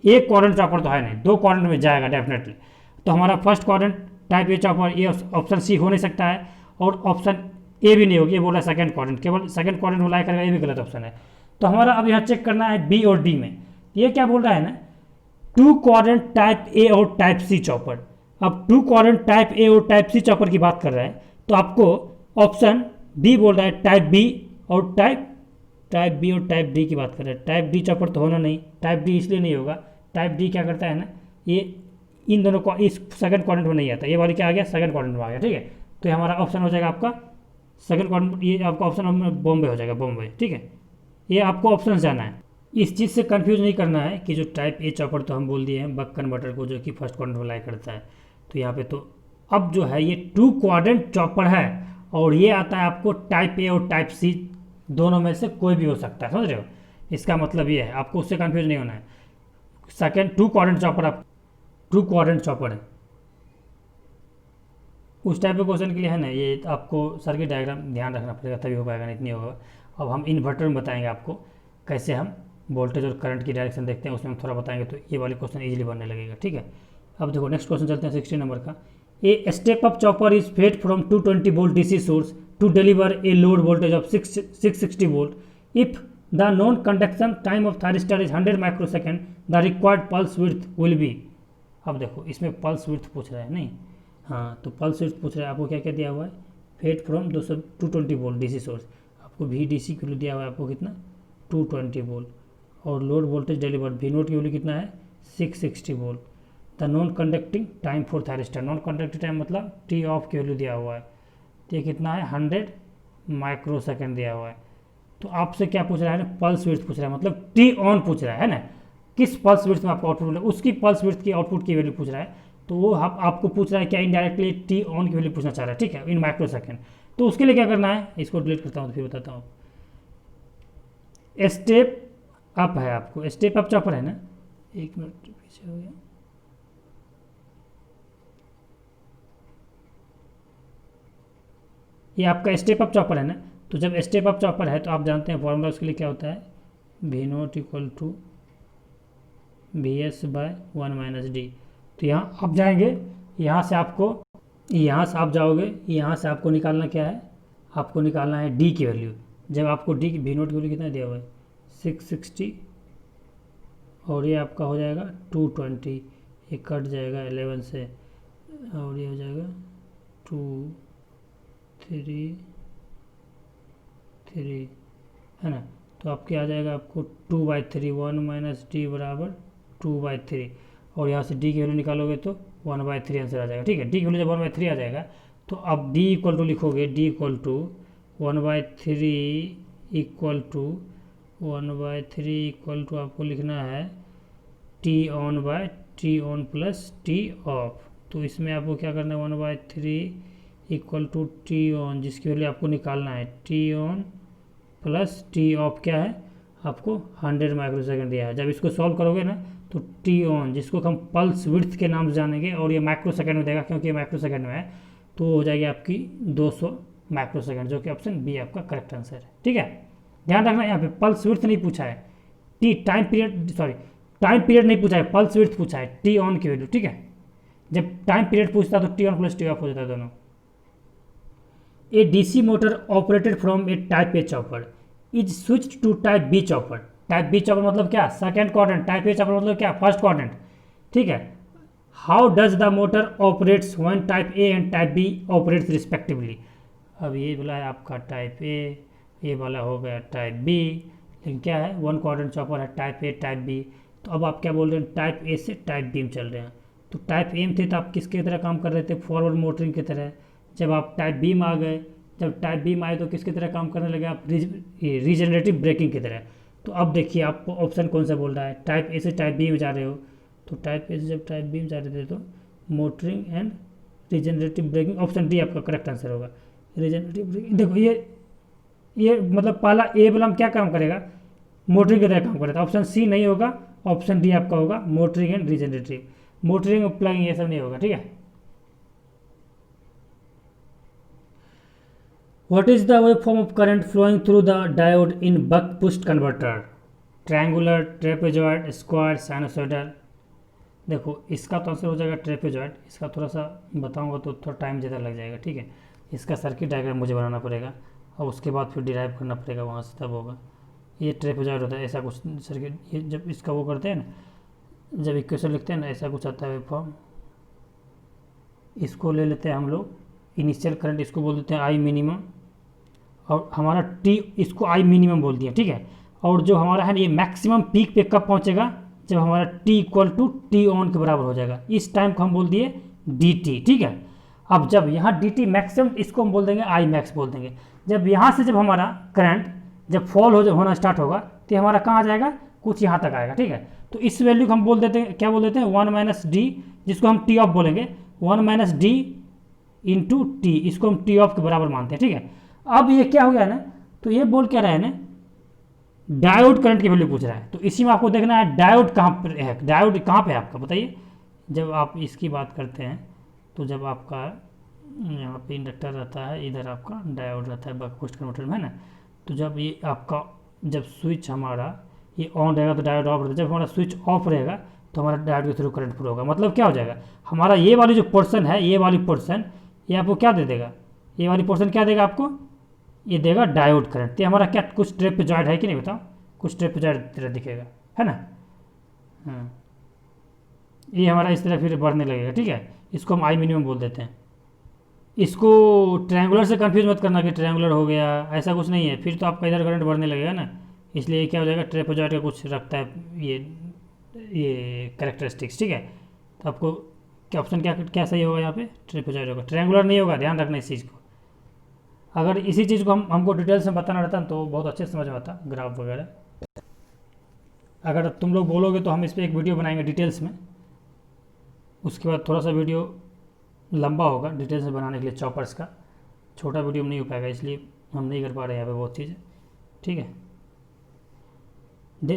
Speaker 1: एक क्वाड्रेंट चॉपर तो है नहीं, 2 क्वाड्रेंट में जाएगा डेफिनेटली। तो हमारा first quadrant type A chopper, ये ऑप्शन सी हो नहीं सकता है, और ऑप्शन ए भी नहीं होगी, ये बोल रहा है सेकंड क्वाड्रेंट, केवल सेकंड क्वाड्रेंट में लाई करेगा, ये भी गलत ऑप्शन है। तो हमारा अब यहाँ चेक करना है बी और डी में, ये क्या बोल रहा है ना, 2 क्वाड्रेंट टाइप ए और टाइप सी चॉपर। अब 2 क्वाड्रेंट टाइप ए और टाइप सी चॉपर की बात कर रहा है, तो आपको ऑप्शन बी बोल रहा है टाइप बी और टाइप बी और टाइप डी की बात कर रहे हैं। टाइप डी चॉपर तो होना नहीं, टाइप डी इसलिए नहीं होगा, टाइप डी क्या करता है ना, ये इन दोनों को इस सेकंड क्वाड्रेंट में नहीं आता, ये वाली क्या आ गया, सेकंड क्वाड्रेंट में आ गया, ठीक है। तो ये हमारा ऑप्शन हो जाएगा आपका सेकंड क्वाड्रेंट, ये आपका ऑप्शन बॉम्बे हो जाएगा, बॉम्बे, ठीक है। ये आपको ऑप्शन जाना है, इस चीज़ से कंफ्यूज नहीं करना है कि जो टाइप ए चॉपर तो हम बोल दिए हैं बक कन्वर्टर को, जो कि फर्स्ट क्वाड्रेंट में लाई करता है। तो यहाँ पे तो अब जो है ये 2 क्वाड्रेंट चॉपर है, और ये आता है आपको टाइप ए और टाइप सी, दोनों में से कोई भी हो सकता है, समझ रहे हो। इसका मतलब ये है, आपको उससे कंफ्यूज नहीं होना है। सेकेंड 2 क्वाड्रेंट चॉपर, आप 2 क्वाड्रेंट चॉपर है, उस टाइप के क्वेश्चन के लिए है ना, ये आपको सर्किट डायग्राम ध्यान रखना पड़ेगा, तभी हो पाएगा, नहीं इतनी होगा। अब हम इन्वर्टर में बताएंगे आपको कैसे हम वोल्टेज और करंट की डायरेक्शन देखते हैं, उसमें हम थोड़ा बताएंगे, तो ये वाले क्वेश्चन इजीली बनने लगेगा। ठीक है, अब देखो नेक्स्ट क्वेश्चन चलते हैं 16 नंबर का। A step up chopper is fed from 220 volt DC source to deliver a load voltage of 660 volt if the non conduction time of thyristor is 100 microsecond the required pulse width will be. अब देखो इसमें pulse width पूछ रहा है नहीं, हाँ तो pulse width पूछ रहा है। आपको क्या क्या दिया हुआ है, fed from 220 volt DC source, आपको वी डी सी की वैल्यू दिया हुआ है आपको कितना 220 वोल्ट, और load voltage deliver V naught की वैल्यू कितना है 660 volt. The non conducting time for thyristor, non conducting time मतलब टी ऑफ की वैल्यू दिया हुआ है, तो ये कितना है 100 माइक्रोसेकेंड दिया हुआ है। तो आपसे क्या पूछ रहा है ना, पल्स विड्थ पूछ रहा है, मतलब टी ऑन पूछ रहा है ना, किस पल्स विड्थ में आपको आउटपुट मिला, उसकी पल्स विड्थ की आउटपुट की वैल्यू पूछ रहा है। तो वो आपको पूछ रहा है क्या, इनडायरेक्टली टी ऑन की वैल्यू पूछना चाह रहा है, ठीक है, इन माइक्रो सेकेंड। तो उसके लिए क्या करना है, इसको डिलीट करता हूँ तो फिर बताता हूँ। स्टेप अप है, आपको स्टेप अप चॉपर है ना, एक मिनट पीछे हो गया, ये आपका स्टेप अप चॉपर है ना। तो जब स्टेप अप चॉपर है तो आप जानते हैं फॉर्मूला उसके लिए क्या होता है, V naught equal to V S by 1 minus D. तो यहाँ आप जाएंगे, यहाँ से आप जाओगे, यहाँ से आपको निकालना क्या है, आपको निकालना है डी की वैल्यू। जब आपको डी की वी नोट की वैल्यू कितना दिया हुआ है 660, और ये आपका हो जाएगा 220, ये कट जाएगा 11 से, और ये हो जाएगा 2 3 3 है ना। तो आपके आ जाएगा आपको 2/3, 1 माइनस डी बराबर 2/3, और यहाँ से डी की वैल्यू निकालोगे तो 1/3 आंसर आ जाएगा। ठीक है, डी की वैल्यू जब 1/3 आ जाएगा तो अब डी इक्वल टू लिखोगे, D equal to 1/3 equal to 1/3 equal to आपको लिखना है T on by T on plus T off. तो इसमें आपको क्या करना है 1/3 इक्वल टू टी ऑन, जिसकी वैल्यू आपको निकालना है T on plus T off क्या है आपको 100 माइक्रोसेकंड दिया है। जब इसको सॉल्व करोगे ना तो टी ऑन, जिसको हम पल्स विड्थ के नाम से जानेंगे, और ये माइक्रोसेकंड में देगा क्योंकि ये माइक्रोसेकंड में है, तो हो जाएगी आपकी 200 माइक्रोसेकंड, जो कि ऑप्शन बी आपका करेक्ट आंसर है। ठीक है, ध्यान रखना यहाँ पे पल्स विड्थ नहीं पूछा है, टाइम पीरियड नहीं पूछा है, पल्स विड्थ पूछा है, टी ऑन की वैल्यू। ठीक है, जब टाइम पीरियड पूछता है तो T on plus T off हो जाता है दोनों। A DC motor operated from a type A chopper is switched to type B chopper. Type B chopper मतलब क्या, second quadrant, type A chopper मतलब क्या, फर्स्ट क्वाड्रेंट। ठीक है, how does the motor operates when type A and type B operates respectively. अब ये बोला है आपका टाइप ए, ये वाला हो गया टाइप बी, लेकिन क्या है 1 क्वाड्रेंट चॉपर है, टाइप ए टाइप बी। तो अब आप क्या बोल रहे हैं, टाइप ए से टाइप बी में चल रहे हैं। तो टाइप ए में थे तो आप किसकी तरह काम कर रहे थे, फॉरवर्ड मोटरिंग की तरह। जब आप टाइप बी में आ गए, जब टाइप बी में आए तो किसकी तरह काम करने लगे आप, रीजनरेटिव ब्रेकिंग की तरह। तो अब देखिए आपको ऑप्शन कौन सा बोल रहा है, टाइप ए से टाइप बी में जा रहे हो, तो टाइप ए से जब टाइप बी में जा रहे थे तो motoring and regenerative braking, option D आपका करेक्ट आंसर होगा, रीजनरेटिव ब्रेकिंग। देखो ये मतलब पहला ए वाला क्या काम करेगा, मोटरिंग की तरह काम करेगा, ऑप्शन सी नहीं होगा, ऑप्शन डी आपका होगा मोटरिंग एंड रीजनरेटिव। मोटरिंग और प्लगिंग ये सब नहीं होगा। ठीक है, What is the waveform of current flowing through the diode in buck boost converter? Triangular, trapezoid, square, sinusoidal। देखो इसका तो आंसर हो जाएगा ट्रेपेजॉइड। इसका थोड़ा सा बताऊंगा तो थोड़ा टाइम ज़्यादा लग जाएगा। ठीक है, इसका सर्किट डायग्राम मुझे बनाना पड़ेगा और उसके बाद फिर डिराइव करना पड़ेगा वहाँ से, तब होगा। ये ट्रेपेजॉइड होता है, ऐसा कुछ सर्किट। ये जब इसका वो करते हैं ना, जब इक्वेशन लिखते हैं ना, ऐसा कुछ आता है वेवफॉर्म। इसको ले लेते हैं हम लोग, इनिशियल करंट इसको बोल देते हैं आई मिनिमम, और हमारा टी इसको आई मिनिमम बोल दिया। ठीक है, और जो हमारा है ये मैक्सिमम पीक पे कब पहुंचेगा, जब हमारा T equal to T on के बराबर हो जाएगा, इस टाइम को हम बोल दिए डी टी। ठीक है, अब जब यहाँ डी टी मैक्सिमम, इसको हम बोल देंगे आई मैक्स बोल देंगे। जब यहाँ से जब हमारा करंट जब फॉल होना स्टार्ट होगा तो हमारा कहाँ आ जाएगा, कुछ यहाँ तक आएगा। ठीक है, तो इस वैल्यू को हम बोल देते हैं, क्या बोल देते हैं 1 माइनस डी, जिसको हम टी ऑफ बोलेंगे, 1 माइनस डी इंटू टी, इसको हम टी ऑफ के बराबर मानते हैं। ठीक है, अब ये क्या हो गया ना, तो ये बोल क्या रहा है ना, डायोड करंट की वैल्यू पूछ रहा है। तो इसी में आपको देखना है डायोड कहाँ पर है, डायोड कहाँ पे है आपका, बताइए। जब आप इसकी बात करते हैं तो जब आपका यहाँ पे इंडक्टर रहता है, इधर आपका डायोड रहता है बक बूस्ट कन्वर्टर में, है ना। तो जब ये आपका जब स्विच हमारा ये ऑन रहेगा तो डायोड ऑफ रहेगा, जब हमारा स्विच ऑफ रहेगा तो हमारा डायोड के थ्रू करंट फ्लो होगा। मतलब क्या हो जाएगा, हमारा ये वाली जो पोर्शन है, ये वाली पोर्शन ये आपको क्या दे देगा, ये वाली पोर्शन क्या देगा आपको, ये देगा डायोड करंट। ये हमारा क्या कुछ ट्रेपेजॉइड है कि नहीं बताओ, कुछ ट्रेपेजॉइड तरह दिखेगा, है ना। ये हमारा इस तरह फिर बढ़ने लगेगा, ठीक है। इसको हम आई मिनिमम बोल देते हैं। इसको ट्रायंगुलर से कंफ्यूज मत करना कि ट्रायंगुलर हो गया, ऐसा कुछ नहीं है, फिर तो आपका इधर करंट बढ़ने लगेगा ना। इसलिए क्या हो जाएगा, ट्रेपेजॉइड का कुछ रखता है ये कैरेक्टरिस्टिक्स, ठीक है। तो आपको क्या ऑप्शन क्या सही होगा यहाँ पे, ट्रेपेजॉइड होगा, ट्रायंगुलर नहीं होगा, ध्यान रखना इस चीज़ को। अगर इसी चीज़ को हमको डिटेल्स में बताना रहता तो बहुत अच्छे से समझ में आता, ग्राफ वगैरह। अगर तुम लोग बोलोगे तो हम इस पर एक वीडियो बनाएंगे डिटेल्स में, उसके बाद थोड़ा सा वीडियो लंबा होगा डिटेल्स में बनाने के लिए, चॉपर्स का छोटा वीडियो में नहीं हो पाएगा, इसलिए हम नहीं कर पा रहे हैं यहाँ पे बहुत चीज़ें, ठीक है।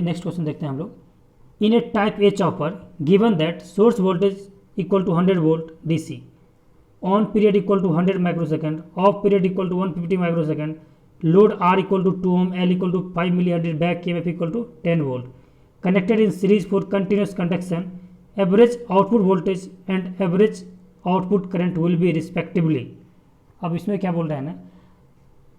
Speaker 1: नेक्स्ट क्वेश्चन देखते हैं हम लोग। In a type A chopper given that source voltage equal to 100 volt DC, on period equal to 100 microsecond, off period equal to 150 microsecond, load R equal to 2 ohm, L equal to 5 milli, back EMF equal to 10 volt, connected in series for continuous conduction, average output voltage and average output current will be respectively. अब इसमें क्या बोल रहे हैं ना,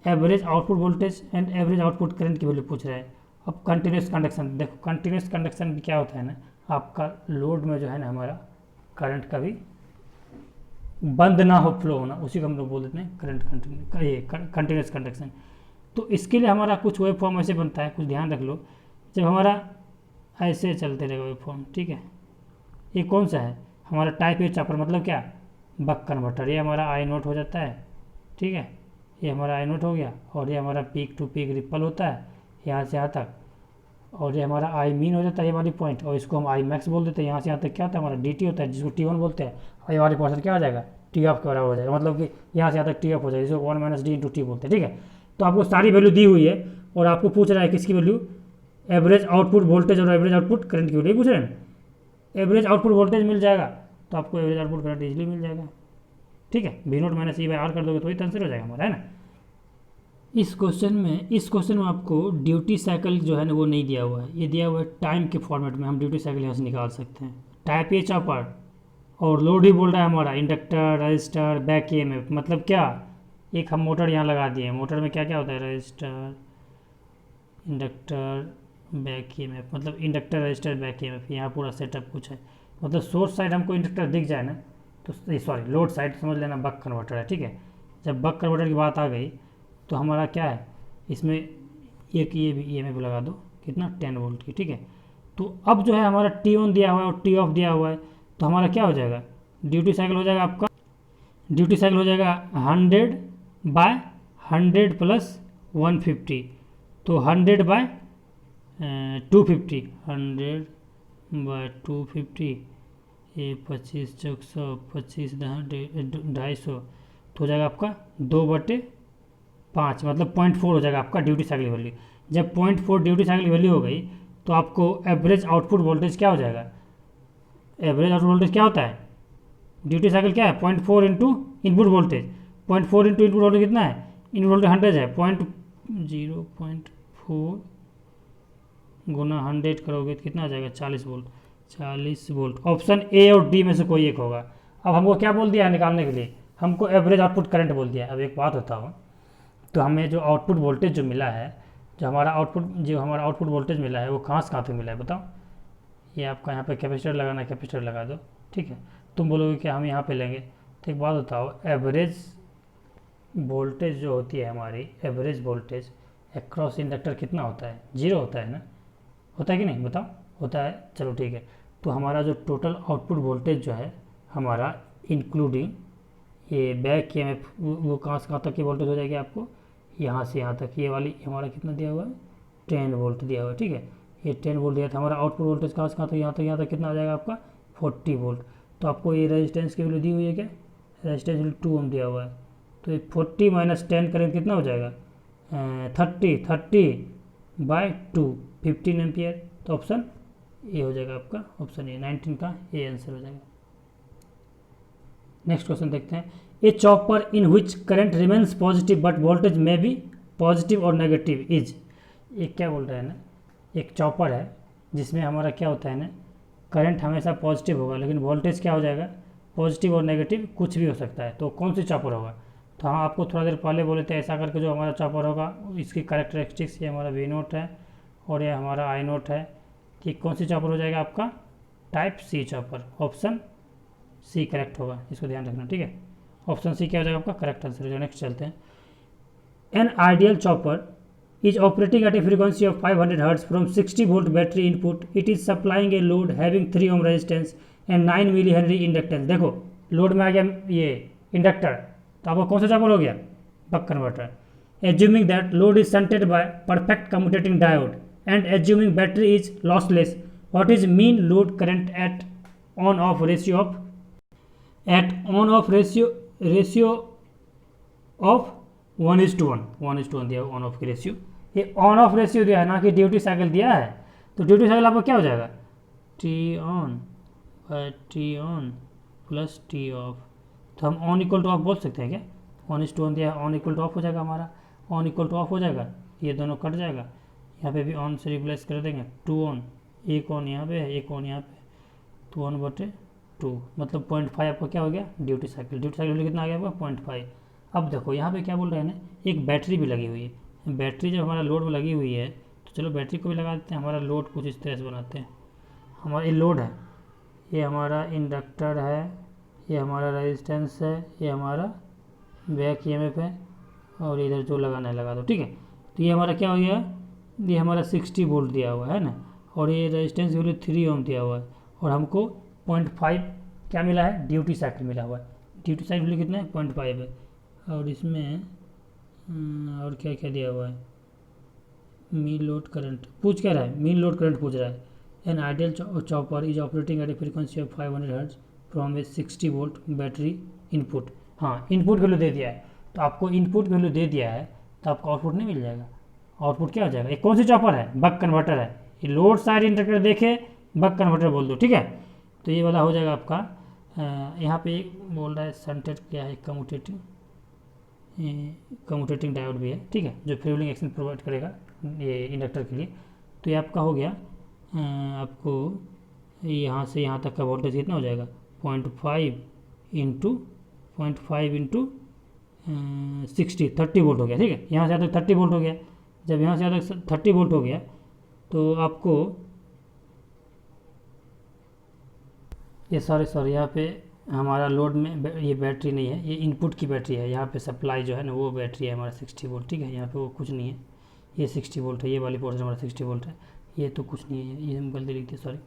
Speaker 1: average output voltage and average output current की value पूछ रहे हैं। अब कंटिन्यूस कंडक्शन, देखो कंटिन्यूस कंडक्शन क्या होता है ना, आपका लोड में जो है ना हमारा करंट कभी बंद ना हो, फ्लो होना, उसी को हम लोग बोल देते हैं करंट कंटिन्यूस कंडक्शन। तो इसके लिए हमारा कुछ वेव फॉर्म ऐसे बनता है, कुछ ध्यान रख लो। जब हमारा ऐसे चलते रहेगा वेव फॉर्म, ठीक है। ये कौन सा है, हमारा टाइप ए चॉपर, मतलब क्या, बक कन्वर्टर। ये हमारा आई नोट हो जाता है, ठीक है, ये हमारा आई नोट हो गया, और ये हमारा पीक टू पीक रिपल होता है यहाँ से यहाँ तक, और ये हमारा आई मीन हो जाता है ये वाली पॉइंट, और इसको हम आई मैक्स बोल देते हैं। यहाँ से यहाँ तक क्या होता है हमारा डी टी होता है, जिसको T1 बोलते हैं, और ये वाली पोर्शन क्या हो जाएगा, टी ऑफ के बराबर हो जाएगा, मतलब कि यहाँ से यहाँ तक टी ऑफ हो जाएगा, जिसको 1 - d × t बोलते हैं, ठीक है। तो आपको सारी वैल्यू दी हुई है, और आपको पूछ रहा है किसकी वैल्यू, एवरेज आउटपुट वोल्टेज और एवरेज आउटपुट करंट की वैल्यू पूछ रहे हैं। एवरेज आउटपुट वोल्टेज मिल जाएगा तो आपको एवरेज आउटपुट करंट इजीली मिल जाएगा, ठीक है। V0 - E/R कर दोगे तो वही आंसर हो जाएगा हमारा, है ना। इस क्वेश्चन में आपको ड्यूटी साइकिल जो है ना वो नहीं दिया हुआ है, ये दिया हुआ है टाइम के फॉर्मेट में। हम ड्यूटी साइकिल यहाँ से निकाल सकते हैं। टाइप ए चॉपर, और लोड ही बोल रहा है हमारा, इंडक्टर, रजिस्टर, बैक EMF, मतलब क्या, एक हम मोटर यहाँ लगा दिए हैं। मोटर में क्या क्या होता है, रजिस्टर, इंडक्टर, बैक EMF, मतलब इंडक्टर, रजिस्टर, बैक EMF, यहाँ पूरा सेटअप कुछ है। मतलब सोर्स साइड हमको इंडक्टर दिख जाए ना तो सॉरी लोड साइड समझ लेना बक कन्वर्टर है, ठीक है। जब बक कन्वर्टर की बात आ गई तो हमारा क्या है, इसमें एक ये भी EMF लगा दो, कितना, 10 वोल्ट की, ठीक है। तो अब जो है हमारा T1 दिया हुआ है और T ऑफ दिया हुआ है, तो हमारा क्या हो जाएगा, ड्यूटी साइकिल हो जाएगा आपका, ड्यूटी साइकिल हो जाएगा 100/100 + 150, तो 100/250, 100/250, ये 25 × 100, 25 × 250, तो हो जाएगा आपका 2/5, मतलब 0.4 हो जाएगा आपका ड्यूटी साइकिल वैल्यू। जब 0.4 ड्यूटी साइकिल वैल्यू हो गई तो आपको एवरेज आउटपुट वोल्टेज क्या हो जाएगा, एवरेज आउटपुट वोल्टेज क्या होता है, ड्यूटी साइकिल क्या है, 0.4 into input voltage, 0.4 into input voltage कितना है, इनपुट वोल्टेज 100 है, 0.4 गुना 100 करोगे तो कितना आ जाएगा, 40 वोल्ट, 40 वोल्ट। ऑप्शन ए और डी में से कोई एक होगा। अब हमको क्या बोल दिया है निकालने के लिए, हमको एवरेज आउटपुट करंट बोल दिया है। अब एक बात होता हो, तो हमें जो आउटपुट वोल्टेज जो मिला है, जो हमारा आउटपुट वोल्टेज मिला है वो कहाँ से कहाँ तक मिला है बताओ। ये आपका यहाँ पे कैपेसिटर लगाना है, कैपेसिटर लगा दो, ठीक है। तुम बोलोगे कि हम यहाँ पे लेंगे, तो एक बात बताओ, एवरेज वोल्टेज जो होती है हमारी, एवरेज वोल्टेज अक्रॉस इंडक्टर कितना होता है, 0 होता है ना, होता है कि नहीं बताओ, होता है, चलो ठीक है। तो हमारा जो टोटल आउटपुट वोल्टेज जो है हमारा इंक्लूडिंग ये बैक EMF, वो कहाँ से कहाँ तक की वोल्टेज हो जाएगी आपको, यहाँ से यहाँ तक, ये वाली हमारा कितना दिया हुआ है, 10 वोल्ट दिया हुआ है, ठीक है। ये 10 वोल्ट दिया था, हमारा आउटपुट वोल्टेज कहाँ से कहाँ तक, यहाँ तक कितना आ जाएगा आपका, 40 वोल्ट। तो आपको ये रेजिस्टेंस की वैल्यू दी हुई है क्या, रेजिस्टेंस वैल्यू 2 ओम दिया हुआ है, तो ये 40 - 10 करें कितना हो जाएगा, 30/2, 15 एम्पियर। तो ऑप्शन ए हो जाएगा आपका, ऑप्शन ए 19 का ए आंसर हो जाएगा। नेक्स्ट क्वेश्चन देखते हैं। A chopper in which current remains positive but voltage में बी पॉजिटिव और नेगेटिव इज, ये क्या बोल रहे हैं ना, एक चॉपर है जिसमें हमारा क्या होता है ना, करंट हमेशा पॉजिटिव होगा, लेकिन वोल्टेज क्या हो जाएगा, पॉजिटिव और नेगेटिव कुछ भी हो सकता है। तो कौन सी चॉपर होगा, तो हम आपको थोड़ा देर पहले बोले थे ऐसा करके जो हमारा चॉपर होगा इसकी करेक्टरिस्टिक्स, ये हमारा वी नोट है और ये हमारा आई नोट है। ठीक, कौन सी चॉपर हो जाएगा आपका, type C chopper, option C correct होगा, इसको ध्यान रखना। ठीक है, ऑप्शन सी क्या हो जाएगा आपका करेक्ट आंसर। जो नेक्स्ट चलते हैं, an ideal chopper is operating at a frequency of 500 Hz from 60 volt battery input. It is supplying a load having 3 ohm resistance and 9 millihenry inductance. देखो लोड में आ गया ये इंडक्टर, तो आपको कौन सा चॉपर हो गया, buck converter. Assuming that load is shunted by perfect commutating diode and assuming battery is lossless, what is mean load current at on off ratio of, at on off ratio of 1:1 दिया on off की ratio. ये on off ratio दिया है ना कि duty cycle दिया है, तो ड्यूटी साइकिल आपका क्या हो जाएगा, T on by T on plus T off. तो हम ऑन इक्वल टू ऑफ बोल सकते हैं क्या, 1:1 दिया है, ऑन इक्वल टू ऑफ हो जाएगा हमारा, ऑन इक्वल टू ऑफ हो जाएगा, ये दोनों कट जाएगा, यहाँ पे भी ऑन से रिप्लेस कर देंगे, 2 ऑन, एक ऑन यहाँ पे है, एक ऑन यहाँ पे, तो 1/2 मतलब 0.5 आपका क्या हो गया ड्यूटी साइकिल। ड्यूटी साइकिल कितना आ गया आपका 0.5। अब देखो यहाँ पे क्या बोल रहे हैं ना, एक बैटरी भी लगी हुई है। बैटरी जब हमारा लोड में लगी हुई है तो चलो बैटरी को भी लगा देते हैं। हमारा लोड कुछ इस तरह से बनाते हैं, हमारा ये लोड है, ये हमारा इंडक्टर है, ये हमारा रेजिस्टेंस है, ये हमारा बैक ईएमएफ है, और इधर जो लगाना है लगा दो। ठीक है, तो ये हमारा क्या हो गया, ये हमारा 60 वोल्ट दिया हुआ है ना, और ये रेजिस्टेंस वैल्यू 3 ओम दिया हुआ है, और हमको 0.5 क्या मिला है, ड्यूटी साइकिल मिला हुआ है। ड्यूटी साइकिल वैल्यू कितना है, 0.5 है। और इसमें और क्या क्या दिया हुआ है, मीन लोड करंट पूछ क्या रहा है, मीन लोड करंट पूछ रहा है। An ideal chopper is operating eight A frequency of 500 hertz from A 60 volt battery input. हाँ, इनपुट वैल्यू दे दिया है, तो आपको इनपुट वैल्यू दे दिया है तो आपको आउटपुट नहीं मिल जाएगा। आउटपुट क्या हो जाएगा, ये कौन सी चॉपर है, बक कन्वर्टर है। ये लोड साइड इंडक्टर देखे बक कन्वर्टर बोल दो। ठीक है, तो ये वाला हो जाएगा आपका। यहाँ पे बोल रहा है सेंटेड क्या है, कम्यूटेटिंग डायोड भी है। ठीक है, जो फ्यूलिंग एक्शन प्रोवाइड करेगा ये इंडक्टर के लिए। तो ये आपका हो गया, आपको यहाँ से यहाँ तक का वोल्टेज कितना हो जाएगा, 0.5 इंटू 60 30 वोल्ट हो गया। ठीक है, यहाँ से यहाँ तक 30 वोल्ट हो गया। जब यहाँ से यहाँ तक 30 वोल्ट हो गया तो आपको ये सॉरी यहाँ पे हमारा लोड में ये बैटरी नहीं है, ये इनपुट की बैटरी है। यहाँ पे सप्लाई जो है ना वो बैटरी है हमारा 60 वोल्ट। ठीक है, यहाँ पे वो कुछ नहीं है, ये 60 वोल्ट है, ये वाली पोर्शन हमारा 60 वोल्ट है, ये तो कुछ नहीं है, ये हम गलती लिखते हैं सॉरी।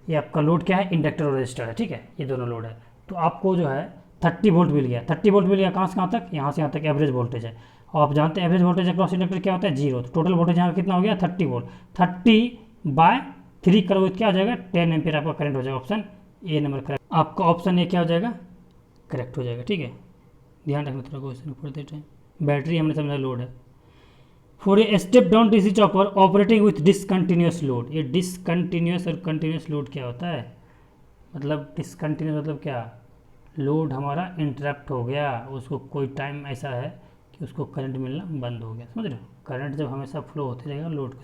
Speaker 1: ये आपका लोड क्या है, इंडक्टर और रजिस्टर है। ठीक है, ये दोनों लोड है। तो आपको जो है 30 वोल्ट मिल गया। 30 वोल्ट मिल गया कहाँ से कहाँ तक, यहाँ से यहाँ तक एवरेज वोल्टेज है। और आप जानते हैं एवरेज वोल्टेज अक्रॉस इंडक्टर क्या होता है, 0। तो टोटल वोल्टेज यहाँ कितना हो गया 30 वोल्ट। 30/3 करोगे क्या हो जाएगा, 10 एम्पियर आपका करंट हो जाएगा। ऑप्शन ए नंबर करेक्ट, आपका ऑप्शन ए क्या हो जाएगा, करेक्ट हो जाएगा। ठीक है, ध्यान रखना थोड़ा क्वेश्चन पढ़ते टाइम। बैटरी हमने समझा लोड है। For a step down DC chopper operating with discontinuous load. ये डिसकंटिन्यूस और कंटिन्यूस लोड क्या होता है, मतलब डिसकंटिन्यूस मतलब क्या, लोड हमारा इंटरप्ट हो गया, उसको कोई टाइम ऐसा है कि उसको करंट मिलना बंद हो गया। समझ रहे हो, करंट जब हमेशा फ्लो होते रहेगा लोड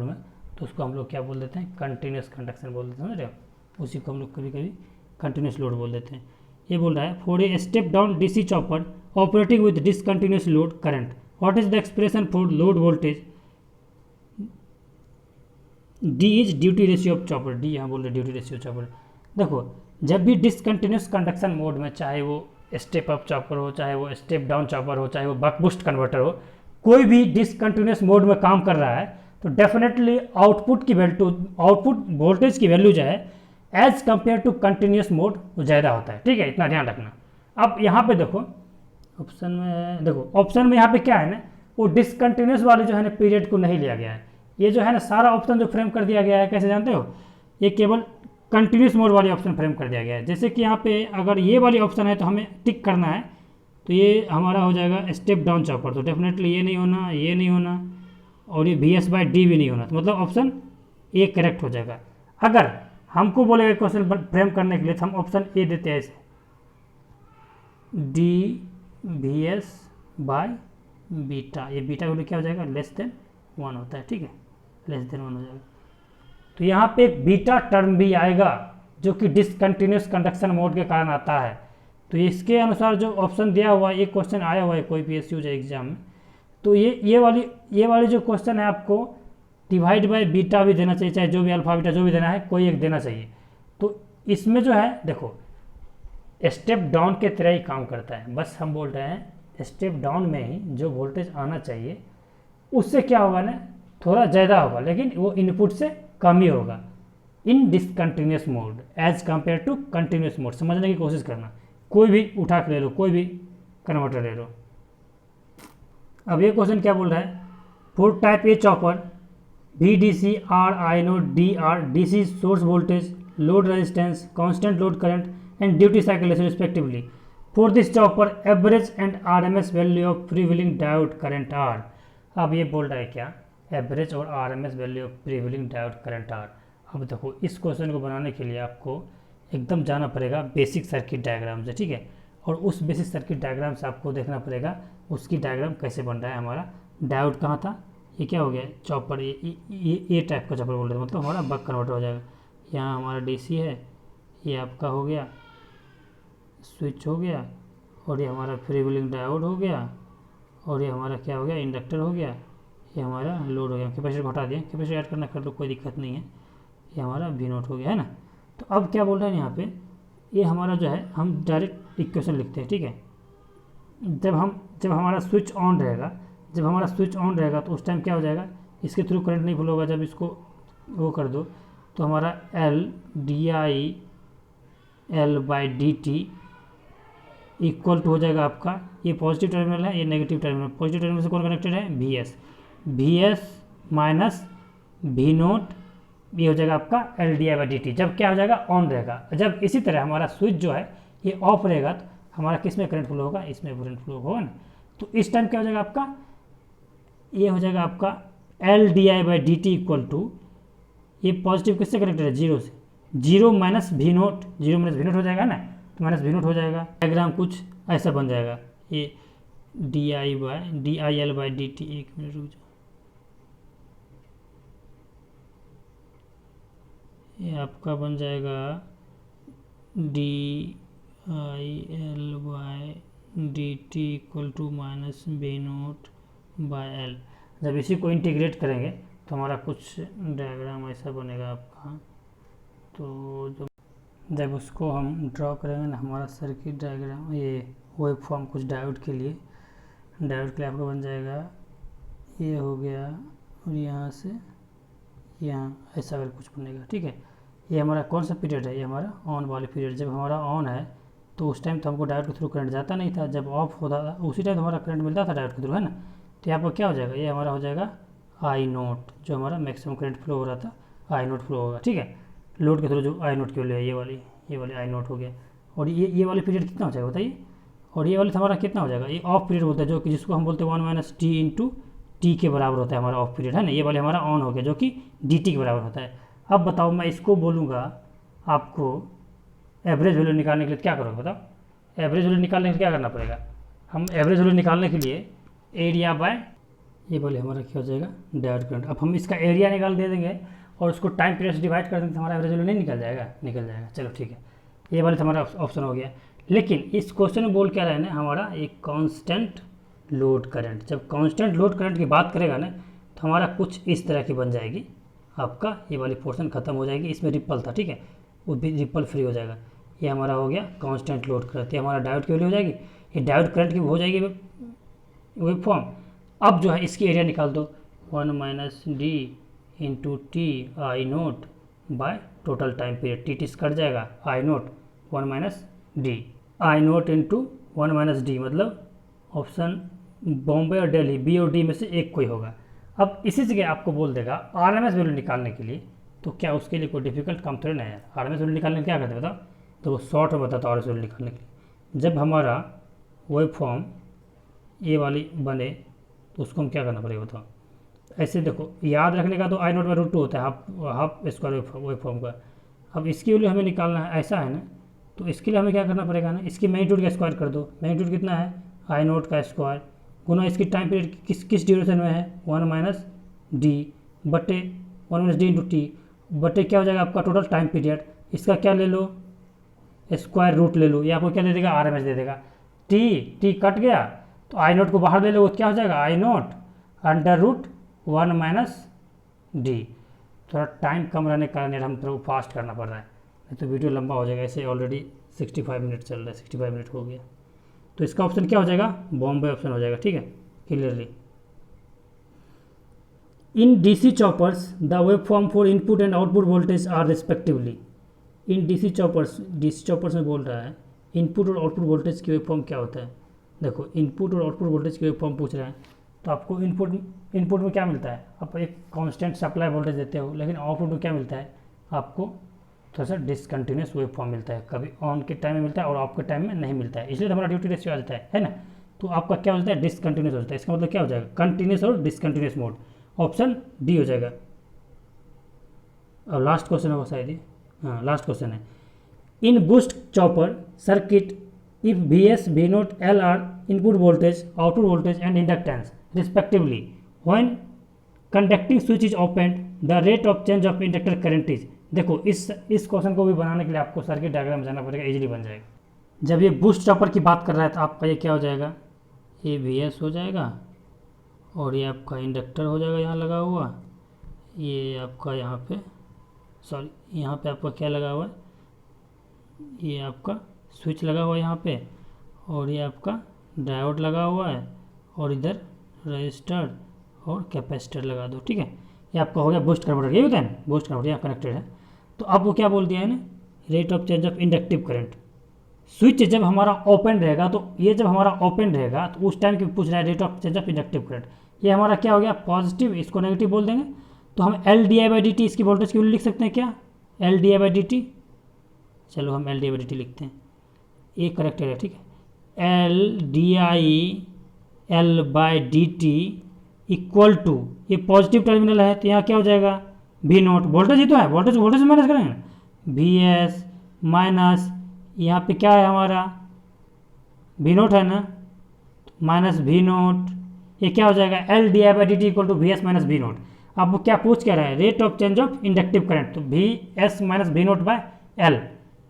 Speaker 1: में तो उसको हम लोग क्या बोल देते हैं, कंटिन्यूस कंडक्शन बोल देते हैं। समझ रहे हो, उसी को हम लोग कभी कभी कंटिन्यूस लोड बोल देते हैं। ये बोल रहा है for a step down DC chopper operating with discontinuous load current, what is the expression for load voltage, D is duty ratio of chopper. D यहाँ बोल रहे ड्यूटी रेशियो चॉपर। देखो जब भी डिसकंटिन्यूस कंडक्शन मोड में, चाहे वो step up chopper हो, चाहे वो स्टेप डाउन चॉपर हो, चाहे वो बक बूस्ट कन्वर्टर हो, कोई भी डिसकंटिन्यूस मोड में काम कर रहा है तो डेफिनेटली आउटपुट की वैल्यू, आउटपुट वोल्टेज की वैल्यू जो है as compare to continuous mode वो ज़्यादा होता है। ठीक है, इतना ध्यान रखना। अब यहाँ पे देखो ऑप्शन में, देखो ऑप्शन में यहाँ पे क्या है ना, वो डिसकंटिन्यूस वाले जो है ना पीरियड को नहीं लिया गया है। ये जो है ना सारा ऑप्शन जो फ्रेम कर दिया गया है, कैसे जानते हो, ये केवल कंटिन्यूस मोड वाली ऑप्शन फ्रेम कर दिया गया है। जैसे कि यहाँ पे अगर ये वाली ऑप्शन है तो हमें टिक करना है, तो ये हमारा हो जाएगा स्टेप डाउन चॉपर। तो डेफिनेटली ये नहीं होना, ये नहीं होना, और ये VS/D भी नहीं होना। तो मतलब ऑप्शन ए करेक्ट हो जाएगा। अगर हमको बोलेगा क्वेश्चन फ्रेम करने के लिए तो हम ऑप्शन ए देते हैं ऐसे, D/VS/बीटा। ये बीटा वैल्यू क्या हो जाएगा, लेस देन 1 होता है। ठीक है, लेस देन 1 हो जाएगा। तो यहाँ पे एक बीटा टर्म भी आएगा जो कि डिसकंटिन्यूस कंडक्शन मोड के कारण आता है। तो इसके अनुसार जो ऑप्शन दिया हुआ है, एक क्वेश्चन आया हुआ है कोई PSU एग्जाम में, तो ये वाली जो क्वेश्चन है आपको डिवाइड बाय बीटा भी देना चाहिए, चाहे जो भी अल्फा बीटा जो भी देना है कोई एक देना चाहिए। तो इसमें जो है देखो स्टेप डाउन के तरह ही काम करता है, बस हम बोल रहे हैं स्टेप डाउन में ही जो वोल्टेज आना चाहिए उससे क्या होगा ना, थोड़ा ज़्यादा होगा, लेकिन वो इनपुट से कम ही होगा in discontinuous mode as compare to continuous mode. समझने की कोशिश करना, कोई भी उठा के ले लो, कोई भी कन्वर्टर ले लो। अब ये क्वेश्चन क्या बोल रहा है, for type A chopper VDC R I naught DR DC source voltage, load resistance, constant load current and duty cycle respectively, for this chopper average and RMS value of freewheeling diode current are. अब ये बोल रहा है क्या, average और RMS value of freewheeling diode current are. अब देखो इस क्वेश्चन को बनाने के लिए आपको एकदम जाना पड़ेगा बेसिक सर्किट डायग्राम से, ठीक है, और उस बेसिक सर्किट डायग्राम से आपको देखना पड़ेगा उसकी डायग्राम कैसे बन रहा है। हमारा डायोड कहाँ था, ये क्या हो गया चॉपर, ये टाइप का चॉपर बोल रहे थे, मतलब हमारा बक कन्वर्टर हो जाएगा। यहाँ हमारा DC है, ये आपका हो गया स्विच हो गया, और ये हमारा फ्रीव्हीलिंग डायोड हो गया, और ये हमारा क्या हो गया इंडक्टर हो गया, ये हमारा लोड हो गया। कैपेसिटर को हटा दिया, कैपेसिटर ऐड करना कर लो कोई दिक्कत नहीं है, ये हमारा V0 हो गया है ना। तो अब क्या बोल रहे हैं यहाँ पे, ये हमारा जो है हम डायरेक्ट इक्वेशन लिखते हैं, ठीक है। जब हमारा स्विच ऑन रहेगा, तो उस टाइम क्या हो जाएगा, इसके थ्रू करंट नहीं फ्लो होगा। जब इसको वो कर दो तो हमारा L/dt इक्वल टू हो जाएगा आपका, ये पॉजिटिव टर्मिनल है, ये नेगेटिव टर्मिनल। पॉजिटिव टर्मिनल से कौन कनेक्टेड है, VS माइनस V0, ये हो जाएगा आपका L/dt। जब क्या हो जाएगा, ऑन रहेगा। जब इसी तरह हमारा स्विच जो है ये ऑफ रहेगा तो हमारा किस में करंट फ्लो होगा, इसमें करंट फ्लो होगा ना। तो इस टाइम क्या हो जाएगा आपका, ये हो जाएगा आपका L/dt इक्वल टू, ये पॉजिटिव किससे कनेक्टेड है, 0 से, 0 माइनस V0 हो जाएगा ना, तो माइनस V0 हो जाएगा। डायग्राम कुछ ऐसा बन जाएगा, ये DIL/dt, एक मिनट रुक जाओ, ये आपका बन जाएगा DIL/dt equal to minus V0/L। जब इसी को इंटीग्रेट करेंगे तो हमारा कुछ डायग्राम ऐसा बनेगा आपका। तो जब उसको हम ड्रॉ करेंगे ना, हमारा सर्किट डायग्राम, ये वेव फॉर्म कुछ डायोड के लिए आपका बन जाएगा, ये हो गया, और यहाँ से यहाँ ऐसा अगर कुछ बनेगा, ठीक है। ये हमारा कौन सा पीरियड है, ये हमारा ऑन वाली पीरियड। जब हमारा ऑन है तो उस टाइम तो हमको डायोड के थ्रू करंट जाता नहीं था, जब ऑफ होता था उसी टाइम हमारा करंट मिलता था डायोड के थ्रू, है ना। तो यहाँ पर क्या हो जाएगा, ये हमारा हो जाएगा I0, जो हमारा मैक्सिमम करंट फ्लो हो रहा था I0 फ्लो होगा, ठीक है। लोड के थ्रू जो I0 की वैल्यू है, ये वाली I0 हो गया। और ये वाली पीरियड कितना हो जाएगा बताइए, और ये वाली हमारा कितना हो जाएगा, ये ऑफ पीरियड बोलता है, जो कि जिसको हम बोलते हैं 1 माइनस T इंटू T के बराबर होता है हमारा ऑफ पीरियड, है ना। ये वाले हमारा ऑन हो गया जो कि DT के बराबर होता है। अब बताओ, मैं इसको बोलूँगा आपको एवरेज वैल्यू निकालने के लिए क्या करोगे बताओ, एवरेज वैल्यू निकालने के लिए क्या करना पड़ेगा, हम एवरेज वैल्यू निकालने के लिए एरिया बाय ये बोले हमारा क्या हो जाएगा डायोड करंट। अब हम इसका एरिया निकाल दे देंगे और उसको टाइम पीरियड से डिवाइड कर देंगे तो हमारा एवरेज वैल्यू नहीं निकल जाएगा। चलो ठीक है, ये वाले हमारा ऑप्शन हो गया। लेकिन इस क्वेश्चन में बोल क्या रहे हैं ना, हमारा एक कांस्टेंट लोड करंट। जब कांस्टेंट लोड करंट की बात करेगा ना तो हमारा कुछ इस तरह की बन जाएगी, आपका ये वाली पोर्शन खत्म हो जाएगी, इसमें रिपल था, ठीक है, वो भी रिपल फ्री हो जाएगा। ये हमारा हो गया कांस्टेंट लोड करंट, ये हमारा डायोड की वैल्यू हो जाएगी, ये डायोड करंट की हो जाएगी वेव फॉर्म। अब जो है इसकी एरिया निकाल दो, 1 minus D into T I note by total time period, T T cut जाएगा, I note 1 minus D, I note into 1 minus D, मतलब ऑप्शन बॉम्बे और दिल्ली, बी और डी में से एक कोई होगा। अब इसी जगह आपको बोल देगा आरएमएस वैल्यू निकालने के लिए, तो क्या उसके लिए कोई डिफिकल्ट काम थोड़ी ना है। आरएमएस वैल्यू निकालने के क्या करते हैं बताओ, तो वो शॉर्ट में बताता आरएमएस वैल्यू निकालने के लिए। जब हमारा वेव फॉर्म ये वाली बने तो उसको हम क्या करना पड़ेगा बताओ, ऐसे देखो याद रखने का तो आई नोट बाई रूट 2 होता है, हाफ स्क्वायर वेव फॉर्म का। अब इसकी वैल्यू हमें निकालना है, ऐसा है ना, तो इसके लिए हमें क्या करना पड़ेगा ना, इसकी मैग्नीट्यूड का स्क्वायर कर दो। मैग्नीट्यूड कितना है, आई नोट का स्क्वायर गुना इसकी टाइम पीरियड किस ड्यूरेशन में है 1 माइनस डी, बटे 1-d इंटू टी बटे क्या हो जाएगा आपका टोटल टाइम पीरियड। इसका क्या ले लो, स्क्वायर रूट ले लो, ये आपको क्या दे देगा, RMS दे देगा। टी कट गया तो आई नोट को बाहर ले लो, क्या हो जाएगा I naught under root 1 minus D. थोड़ा टाइम कम रहने के कारण हम थोड़ा फास्ट करना पड़ रहा है, नहीं तो वीडियो लंबा हो जाएगा। ऐसे ऑलरेडी 65 मिनट चल रहा है, 65 मिनट हो गया। तो इसका ऑप्शन क्या हो जाएगा, बॉम्बे ऑप्शन हो जाएगा, ठीक है clearly. In DC choppers the wave form for input and output voltage are respectively. In DC choppers में बोल रहा है इनपुट और आउटपुट वोल्टेज की वेव फॉर्म क्या होता है। देखो इनपुट और आउटपुट वोल्टेज की वेव फॉर्म पूछ रहे हैं, तो आपको इनपुट में क्या मिलता है, आप एक कांस्टेंट सप्लाई वोल्टेज देते हो, लेकिन आउटपुट में क्या मिलता है आपको थोड़ा सा डिसकंटिन्यूस वेव फॉर्म मिलता है, कभी ऑन के टाइम में मिलता है और ऑफ के टाइम में नहीं मिलता है, इसलिए हमारा ड्यूटी रेशियो आ जाता है ना। तो आपका क्या हो जाता है, डिसकंटिन्यूस हो जाता है। इसका मतलब क्या हो जाएगा, कंटिन्यूस और डिसकंटिन्यूस मोड, ऑप्शन डी हो जाएगा। अब लास्ट क्वेश्चन होगा शायद ये, हाँ लास्ट क्वेश्चन है। In boost chopper circuit if VS V0 L are input voltage output voltage and inductance respectively when conducting switch is open the rate of change of inductor current is. देखो इस question को भी बनाने के लिए आपको circuit diagram जाना पड़ेगा, इजीली बन जाएगा। जब ये बूस्ट चॉपर की बात कर रहा है तो आपका ये क्या हो जाएगा, ये VS हो जाएगा और ये आपका इंडक्टर हो जाएगा यहाँ लगा हुआ, ये आपका यहाँ पे यहाँ पे आपका क्या लगा हुआ है, ये आपका स्विच लगा हुआ है यहाँ पे, और ये आपका डायोड लगा हुआ है, और इधर रजिस्टर और कैपेसिटर लगा दो, ठीक है। ये आपका हो गया बूस्ट कन्वर्टर, ये होता है ना बूस्ट कन्वर्टर, यहाँ कनेक्टेड है। तो अब वो क्या बोल दिया है ना, rate of change of inductive current. Switch जब हमारा ओपन रहेगा, तो ये जब हमारा ओपन रहेगा तो उस टाइम की पूछ रहा है rate of change of inductive current. ये हमारा क्या हो गया पॉजिटिव, इसको नेगेटिव बोल देंगे। तो हम LdI/dt इसकी वोल्टेज की वैल्यू लिख सकते हैं क्या, LdI/dt। चलो हम LdI/dt लिखते हैं, ये करेक्टेड है, ठीक है। LdIL/dt इक्वल टू, ये पॉजिटिव टर्मिनल है तो यहाँ क्या हो जाएगा V0, वोल्टेज ही तो है, वोल्टेज माइनस करेंगे VS माइनस यहाँ पे क्या है हमारा V0 है ना, माइनस V0, ये क्या हो जाएगा LdI/dt equal to VS minus V0। अब वो क्या पूछ क्या रहा है, rate of change of inductive current, तो VS माइनस V0/L,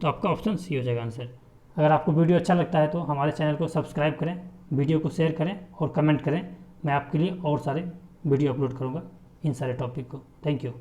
Speaker 1: तो आपका ऑप्शन सी हो जाएगा आंसर। अगर आपको वीडियो अच्छा लगता है तो हमारे चैनल को सब्सक्राइब करें, वीडियो को शेयर करें और कमेंट करें। मैं आपके लिए और सारे वीडियो अपलोड करूँगा इन सारे टॉपिक को। Thank you.